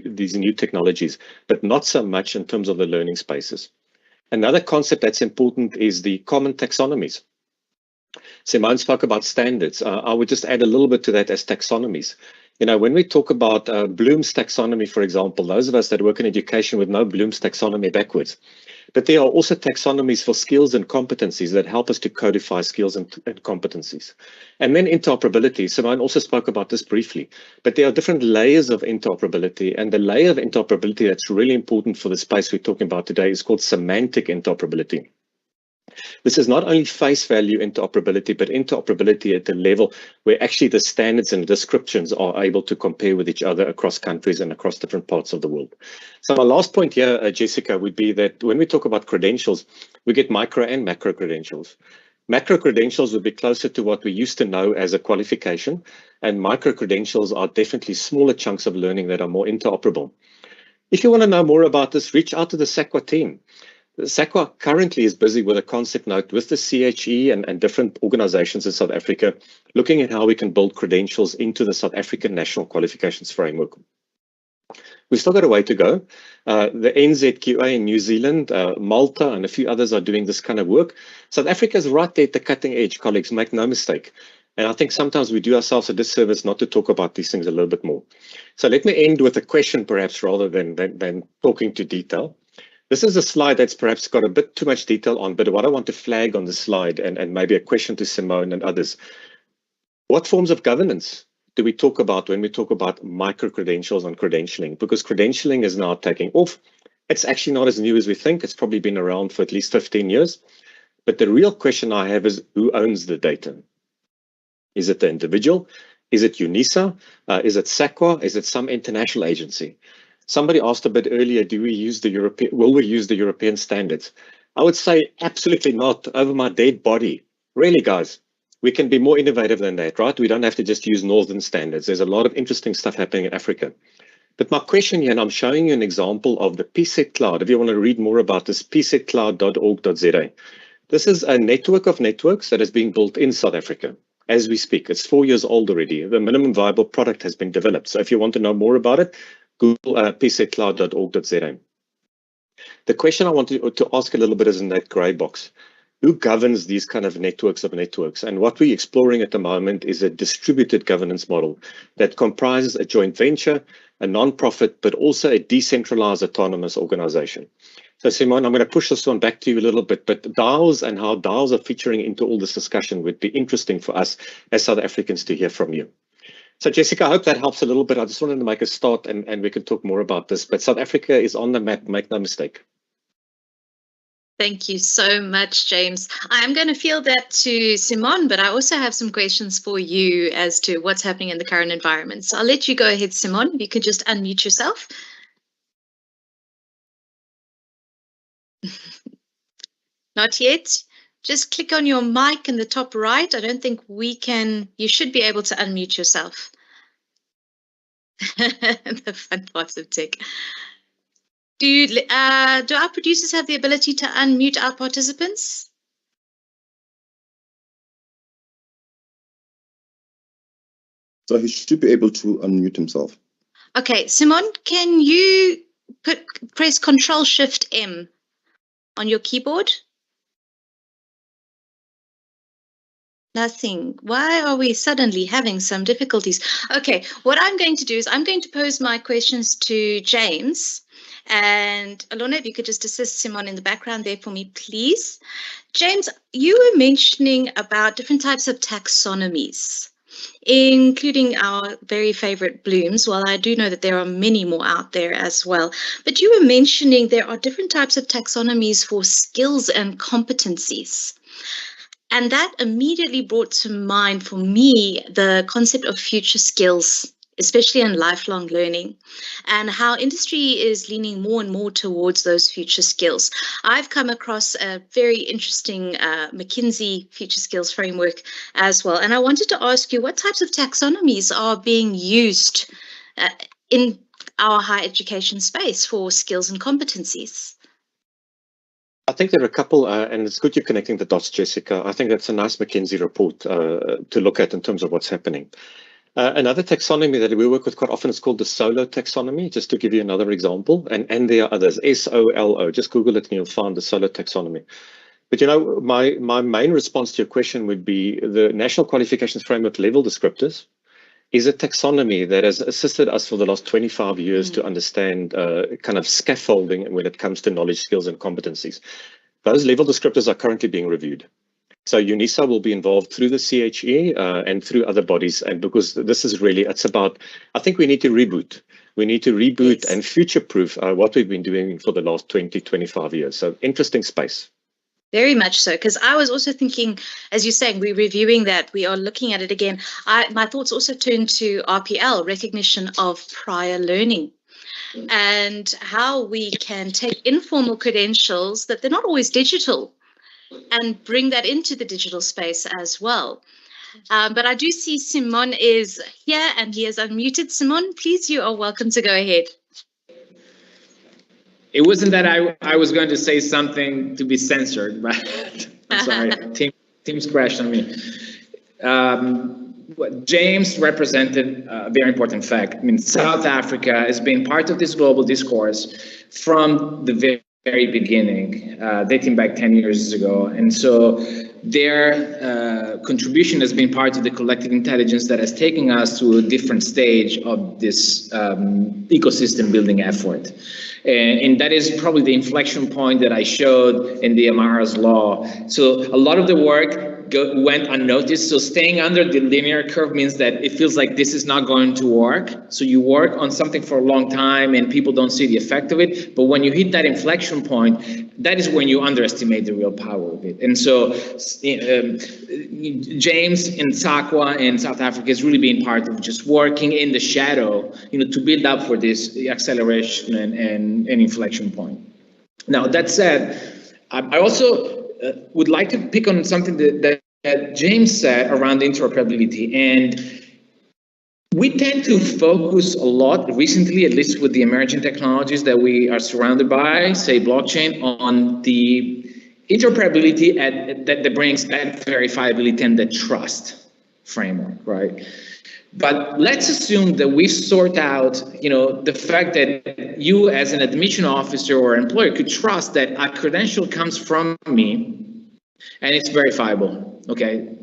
these new technologies, but not so much in terms of the learning spaces. Another concept that's important is the common taxonomies. Simone spoke about standards. I would just add a little bit to that as taxonomies. You know, when we talk about Bloom's taxonomy, for example, those of us that work in education would know Bloom's taxonomy backwards. But there are also taxonomies for skills and competencies that help us to codify skills and competencies. And then interoperability. Simone also spoke about this briefly, but there are different layers of interoperability, and the layer of interoperability that's really important for the space we're talking about today is called semantic interoperability. This is not only face value interoperability, but interoperability at the level where actually the standards and descriptions are able to compare with each other across countries and across different parts of the world. So my last point here, Jessica, would be that when we talk about credentials, we get micro and macro credentials. Macro credentials would be closer to what we used to know as a qualification, and micro credentials are definitely smaller chunks of learning that are more interoperable. If you want to know more about this, reach out to the SAQA team. SAQA currently is busy with a concept note with the CHE and different organizations in South Africa, looking at how we can build credentials into the South African National Qualifications Framework. We've still got a way to go. The NZQA in New Zealand, Malta, and a few others are doing this kind of work. South Africa is right there at the cutting edge, colleagues, make no mistake. And I think sometimes we do ourselves a disservice not to talk about these things a little bit more. So let me end with a question, perhaps, rather than talking to detail. This is a slide that's perhaps got a bit too much detail on, but what I want to flag on the slide, and maybe a question to Simone and others, what forms of governance do we talk about when we talk about micro-credentials and credentialing? Because credentialing is now taking off. It's actually not as new as we think. It's probably been around for at least 15 years. But the real question I have is, who owns the data? Is it the individual? Is it UNISA? Is it SAQA? Is it some international agency? Somebody asked a bit earlier, will we use the European standards? I would say absolutely not, over my dead body. Really, guys, we can be more innovative than that, right? We don't have to just use Northern standards. There's a lot of interesting stuff happening in Africa. But my question here, and I'm showing you an example of the PSET Cloud. If you want to read more about this, psetcloud.org.za. This is a network of networks that is being built in South Africa as we speak. It's 4 years old already. The minimum viable product has been developed. So if you want to know more about it, Google psetcloud.org.za. The question I want to ask a little bit is in that gray box. Who governs these kind of networks of networks? And what we're exploring at the moment is a distributed governance model that comprises a joint venture, a non-profit, but also a decentralized autonomous organization. So Simon, I'm going to push this one back to you a little bit, but DAOs and how DAOs are featuring into all this discussion would be interesting for us as South Africans to hear from you. So Jessica, I hope that helps a little bit. I just wanted to make a start and we can talk more about this, but South Africa is on the map, make no mistake. Thank you so much, James. I am going to field that to Simon, but I also have some questions for you as to what's happening in the current environment. So I'll let you go ahead, Simon. If you could just unmute yourself. Not yet. Just click on your mic in the top right. I don't think we can. You should be able to unmute yourself. The fun parts of tech. Do our producers have the ability to unmute our participants? So he should be able to unmute himself. Okay, Simon, can you press Control-Shift-M on your keyboard? Nothing. Why are we suddenly having some difficulties? Okay, what I'm going to do is I'm going to pose my questions to James. And Alona, if you could just assist Simon in the background there for me, please. James, you were mentioning about different types of taxonomies, including our very favorite Bloom's. Well, I do know that there are many more out there as well. But you were mentioning there are different types of taxonomies for skills and competencies. And that immediately brought to mind for me the concept of future skills, especially in lifelong learning, and how industry is leaning more and more towards those future skills. I've come across a very interesting McKinsey future skills framework as well. And I wanted to ask you, what types of taxonomies are being used in our higher education space for skills and competencies? I think there are a couple, and it's good you're connecting the dots, Jessica. I think that's a nice McKinsey report to look at in terms of what's happening. Another taxonomy that we work with quite often is called the Solar Taxonomy, just to give you another example. And there are others, SOLO. Just Google it and you'll find the Solar Taxonomy. But, you know, my main response to your question would be the National Qualifications Framework level descriptors is a taxonomy that has assisted us for the last 25 years to understand kind of scaffolding when it comes to knowledge, skills, and competencies. Those level descriptors are currently being reviewed. So UNISA will be involved through the CHE and through other bodies. And because this is really, it's about, I think we need to reboot. We need to reboot and future-proof what we've been doing for the last 20, 25 years. So interesting space. Very much so, because I was also thinking, as you're saying, we're reviewing that, we are looking at it again. My thoughts also turn to RPL, recognition of prior learning, and how we can take informal credentials that they're not always digital and bring that into the digital space as well. But I do see Simon is here and he is unmuted. Simon, please, you are welcome to go ahead. It wasn't that I was going to say something to be censored, but I'm sorry, Teams crashed on me. James represented a very important fact. I mean, South Africa has been part of this global discourse from the very beginning, dating back 10 years ago. And so their contribution has been part of the collective intelligence that has taken us to a different stage of this ecosystem building effort. And that is probably the inflection point that I showed in the Amara's law. So a lot of the work went unnoticed. So staying under the linear curve means that it feels like this is not going to work. So you work on something for a long time and people don't see the effect of it. But when you hit that inflection point, that is when you underestimate the real power of it. And so James in SAQA in South Africa has really been part of just working in the shadow, to build up for this acceleration and inflection point. Now, that said, I also would like to pick on something that James said around interoperability. And we tend to focus a lot recently, at least with the emerging technologies that we are surrounded by, say blockchain, on the interoperability that brings that verifiability and the trust framework, right? But let's assume that we sort out, the fact that you as an admission officer or employer could trust that a credential comes from me and it's verifiable, okay?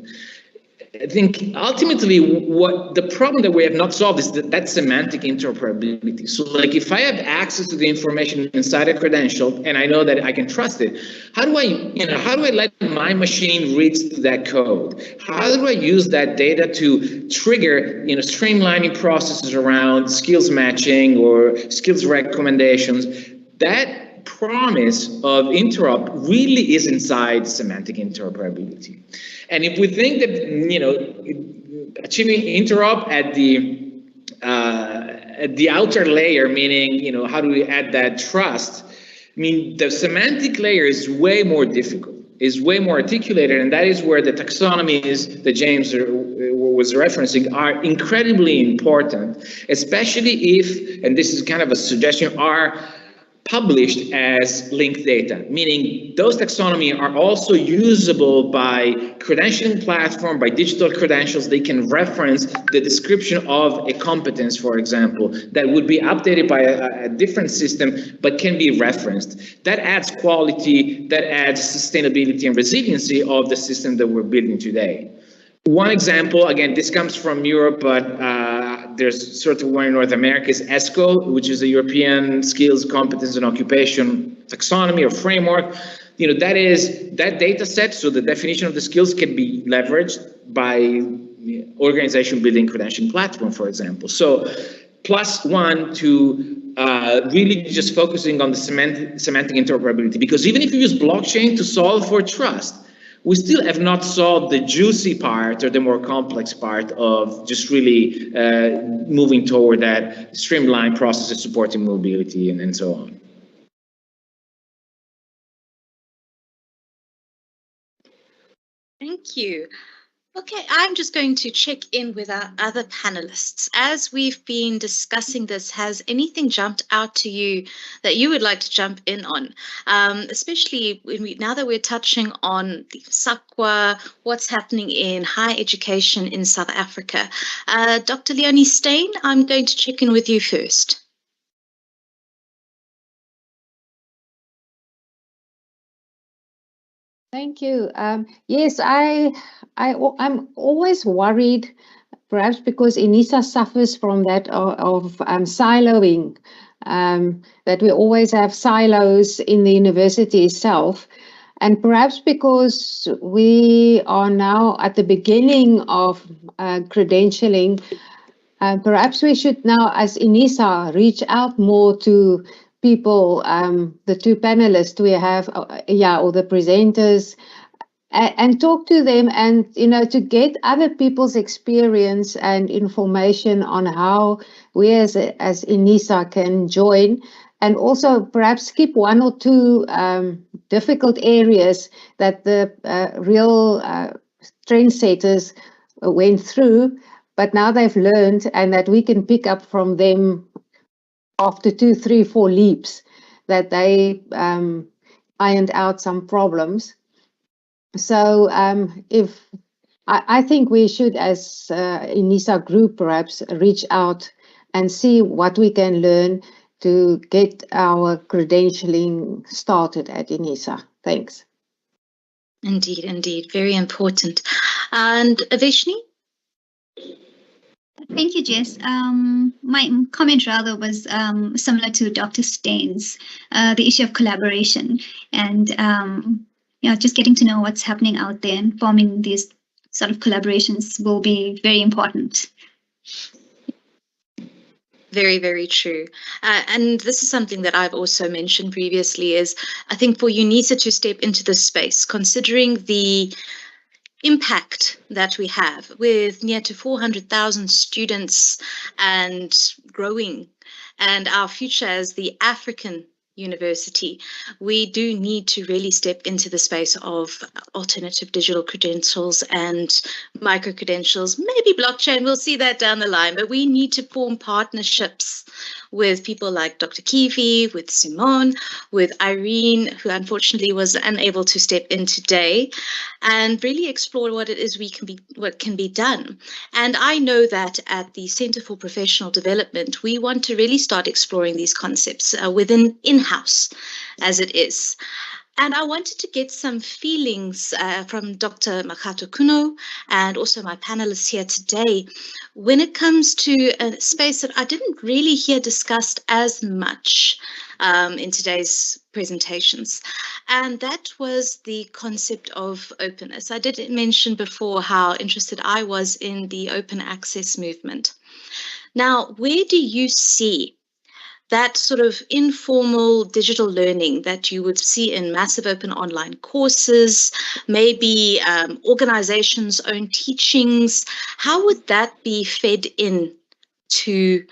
I think ultimately what the problem that we have not solved is that semantic interoperability. So like if I have access to the information inside a credential and I know that I can trust it, how do I let my machine read that code? How do I use that data to trigger, streamlining processes around skills matching or skills recommendations? That promise of interop really is inside semantic interoperability. And if we think that, achieving interop at the outer layer, meaning, how do we add that trust? I mean, the semantic layer is way more difficult, is way more articulated, and that is where the taxonomies that James was referencing are incredibly important, especially if, and this is kind of a suggestion, are published as linked data, meaning those taxonomy are also usable by credentialing platform, by digital credentials. They can reference the description of a competence, for example, that would be updated by a different system, but can be referenced. That adds quality, that adds sustainability and resiliency of the system that we're building today. One example, again, this comes from Europe, but there's sort of one in North America, is ESCO, which is a European Skills, Competence, and Occupation taxonomy or framework. That data set, so the definition of the skills can be leveraged by organization building credentialing platform, for example. So +1 to really just focusing on the semantic interoperability, because even if you use blockchain to solve for trust, we still have not solved the juicy part or the more complex part of just really moving toward that streamlined process of supporting mobility and so on. Thank you. Okay, I'm just going to check in with our other panelists. As we've been discussing this, has anything jumped out to you that you would like to jump in on? Especially now that we're touching on the SAQA, what's happening in higher education in South Africa. Dr. Leonie Steyn, I'm going to check in with you first. Thank you. Yes, I'm always worried, perhaps because INISA suffers from that of siloing, that we always have silos in the university itself. And perhaps because we are now at the beginning of credentialing, perhaps we should now, as INISA, reach out more to people, the two panelists we have, or the presenters, and talk to them and, to get other people's experience and information on how we as INISA can join, and also perhaps skip one or two difficult areas that the real trendsetters went through, but now they've learned, and that we can pick up from them after 2, 3, 4 leaps, that they ironed out some problems. So I think we should, as INISA group, perhaps reach out and see what we can learn to get our credentialing started at INISA. Thanks. Indeed, very important. And Aveshni? Thank you, Jess. My comment rather was similar to Dr. Steyn's, the issue of collaboration and just getting to know what's happening out there and forming these sort of collaborations will be very important. Very, very true. And this is something that I've also mentioned previously, is I think for UNISA to step into this space, considering the impact that we have with near to 400,000 students and growing, and our future as the African university, we do need to really step into the space of alternative digital credentials and micro-credentials, maybe blockchain, we'll see that down the line, but we need to form partnerships with people like Dr. Kivi, with Simone, with Irene, who unfortunately was unable to step in today, and really explore what it is what can be done. And I know that at the Center for Professional Development, we want to really start exploring these concepts within in-house as it is. And I wanted to get some feelings from Dr. Makato Kuno and also my panelists here today when it comes to a space that I didn't really hear discussed as much in today's presentations. And that was the concept of openness. I did mention before how interested I was in the open access movement. Now, where do you see that sort of informal digital learning that you would see in massive open online courses, maybe organizations' own teachings? How would that be fed in to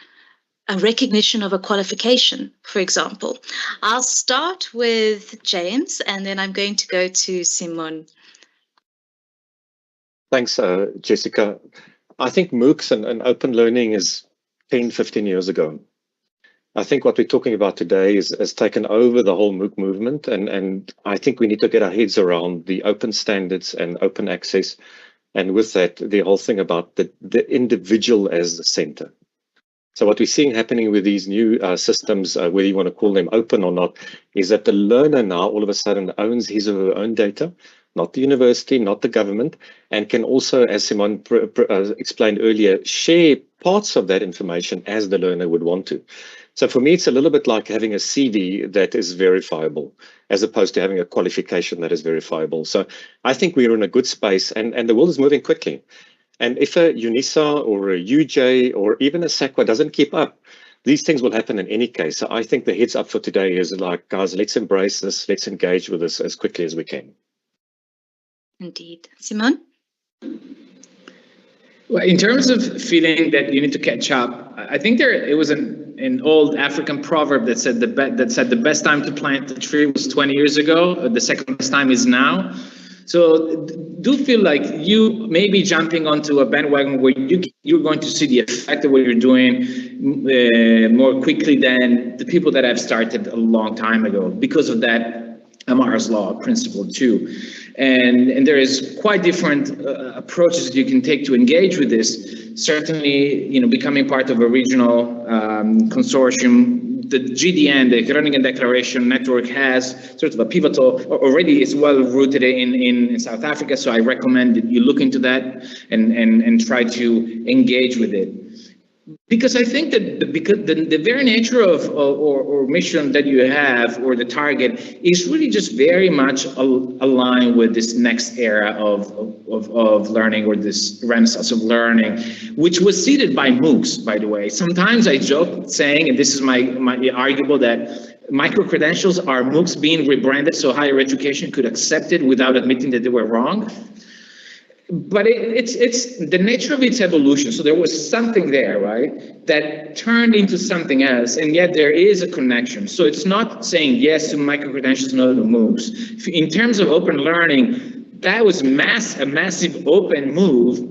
a recognition of a qualification, for example? I'll start with James, and then I'm going to go to Simone. Thanks, Jessica. I think MOOCs and open learning is 10, 15 years ago. I think what we're talking about today has taken over the whole MOOC movement, and I think we need to get our heads around the open standards and open access, and with that, the whole thing about the individual as the center. So what we're seeing happening with these new systems, whether you want to call them open or not, is that the learner now all of a sudden owns his or her own data, not the university, not the government, and can also, as Simone explained earlier, share parts of that information as the learner would want to. So for me, it's a little bit like having a CV that is verifiable, as opposed to having a qualification that is verifiable. So I think we're in a good space, and the world is moving quickly. And if a UNISA or a UJ or even a SACWA doesn't keep up, these things will happen in any case. So I think the heads up for today is like, guys, let's embrace this, let's engage with this as quickly as we can. Indeed. Simone? Well, in terms of feeling that you need to catch up, I think it was an old African proverb that said the best time to plant a tree was 20 years ago. The second best time is now. So do feel like you may be jumping onto a bandwagon where you're going to see the effect of what you're doing more quickly than the people that have started a long time ago, because of that Amara's Law principle too. And there is quite different approaches that you can take to engage with this. Certainly, becoming part of a regional consortium. The GDN, the Groningen Declaration Network, has sort of a pivotal, already is well rooted in South Africa. So I recommend that you look into that and try to engage with it. Because I think that the very nature of or mission that you have, or the target, is really just very much aligned with this next era of learning, or this renaissance of learning, which was seeded by MOOCs, by the way. Sometimes I joke saying, and this is my arguable, that micro-credentials are MOOCs being rebranded so higher education could accept it without admitting that they were wrong. But it's the nature of its evolution. So there was something there, right, that turned into something else, and yet there is a connection. So it's not saying yes to micro-credentials, no to MOOCs. In terms of open learning, that was a massive open move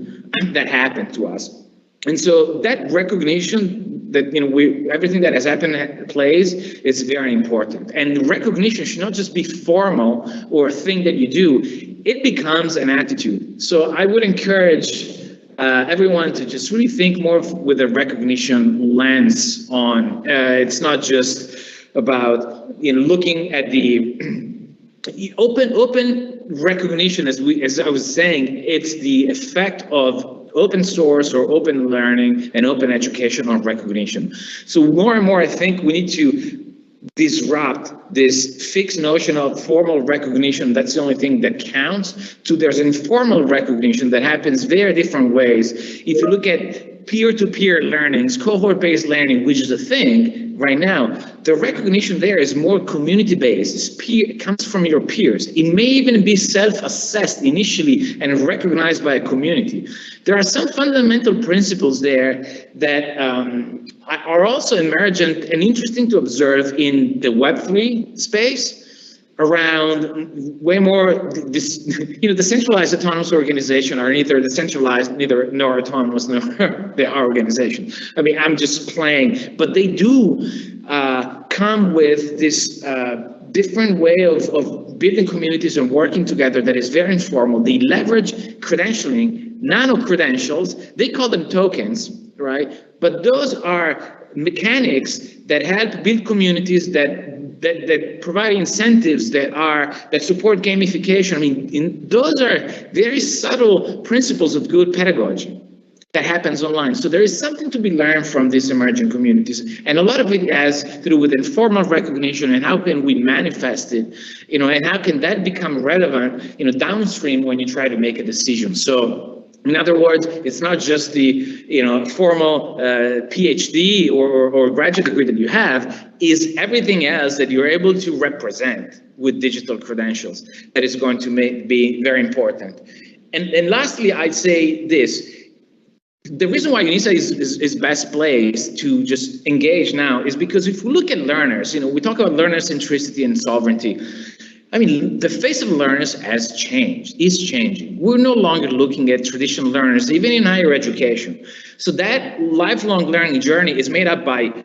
that happened to us. And so that recognition that everything that has happened plays is very important. And recognition should not just be formal or a thing that you do. It becomes an attitude. So I would encourage everyone to just really think more with a recognition lens on. It's not just about looking at the open recognition, as I was saying. It's the effect of open source or open learning and open education on recognition. So more and more, I think we need to disrupt this fixed notion of formal recognition, that's the only thing that counts, to there's informal recognition that happens very different ways. If you look at peer-to-peer learnings, cohort-based learning, which is a thing, right now, the recognition there is more community-based. It comes from your peers. It may even be self-assessed initially and recognized by a community. There are some fundamental principles there that are also emergent and interesting to observe in the Web3 space, around way more decentralized autonomous organization are neither decentralized, nor autonomous, nor they are organization. I mean, I'm just playing, but they do come with this different way of building communities and working together that is very informal. They leverage credentialing, nano credentials, they call them tokens, right? But those are mechanics that help build communities that provide incentives that support gamification. I mean, those are very subtle principles of good pedagogy that happens online. So there is something to be learned from these emerging communities, and a lot of it has to do with informal recognition and how can we manifest it, and how can that become relevant, downstream when you try to make a decision. So, in other words, it's not just the formal PhD or graduate degree that you have, is everything else that you're able to represent with digital credentials that is going to be very important. And lastly, I'd say this. The reason why UNISA is best placed to just engage now is because if we look at learners, we talk about learner centricity and sovereignty. I mean, the face of learners is changing. We're no longer looking at traditional learners, even in higher education. So that lifelong learning journey is made up by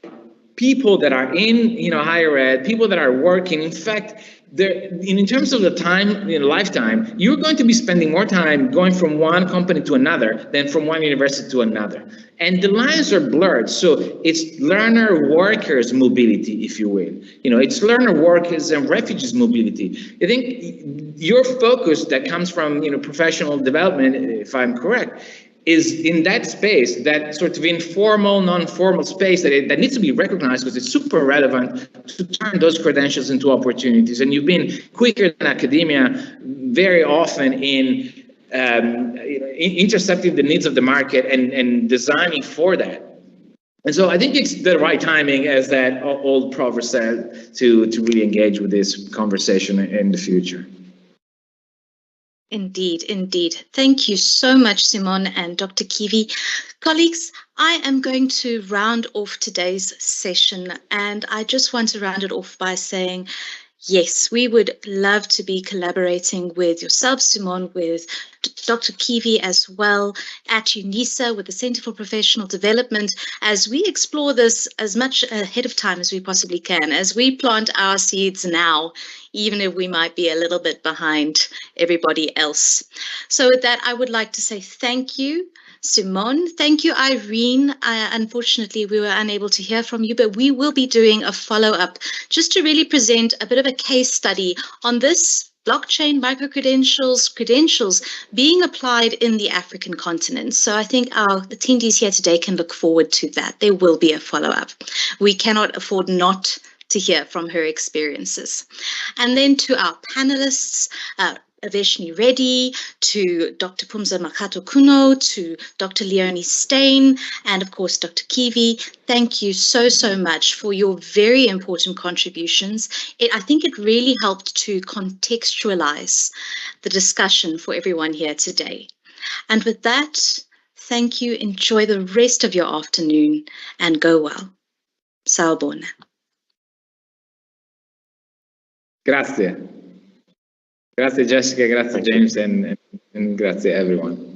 people that are in, higher ed, people that are working. In fact, in terms of the time, lifetime, you're going to be spending more time going from one company to another than from one university to another. And the lines are blurred. So it's learner workers mobility, if you will. It's learner workers and refugees mobility. I think your focus that comes from, professional development, if I'm correct, is in that space, that sort of informal, non-formal space that needs to be recognized because it's super relevant to turn those credentials into opportunities. And you've been quicker than academia very often in intercepting the needs of the market and designing for that. And so I think it's the right timing, as that old proverb said, to really engage with this conversation in the future. Indeed, indeed. Thank you so much, Simon and Dr. Kivi. Colleagues, I am going to round off today's session, and I just want to round it off by saying, yes, we would love to be collaborating with yourself, Simon, with Dr. Kivi as well, at UNISA with the Center for Professional Development, as we explore this as much ahead of time as we possibly can, as we plant our seeds now, even if we might be a little bit behind everybody else. So with that, I would like to say thank you, Simon. Thank you, Irene. Unfortunately, we were unable to hear from you, but we will be doing a follow-up just to really present a bit of a case study on this blockchain micro-credentials, credentials being applied in the African continent. So I think our attendees here today can look forward to that. There will be a follow-up. We cannot afford not to hear from her experiences. And then to our panelists, Aveshni Reddy, to Dr. Pumza Makato-Kuno, to Dr. Leonie Stein, and of course, Dr. Kivi, thank you so much for your very important contributions. I think it really helped to contextualize the discussion for everyone here today. And with that, thank you. Enjoy the rest of your afternoon and go well. Sawubona. Grazie. Grazie Jessica, grazie James, and grazie everyone.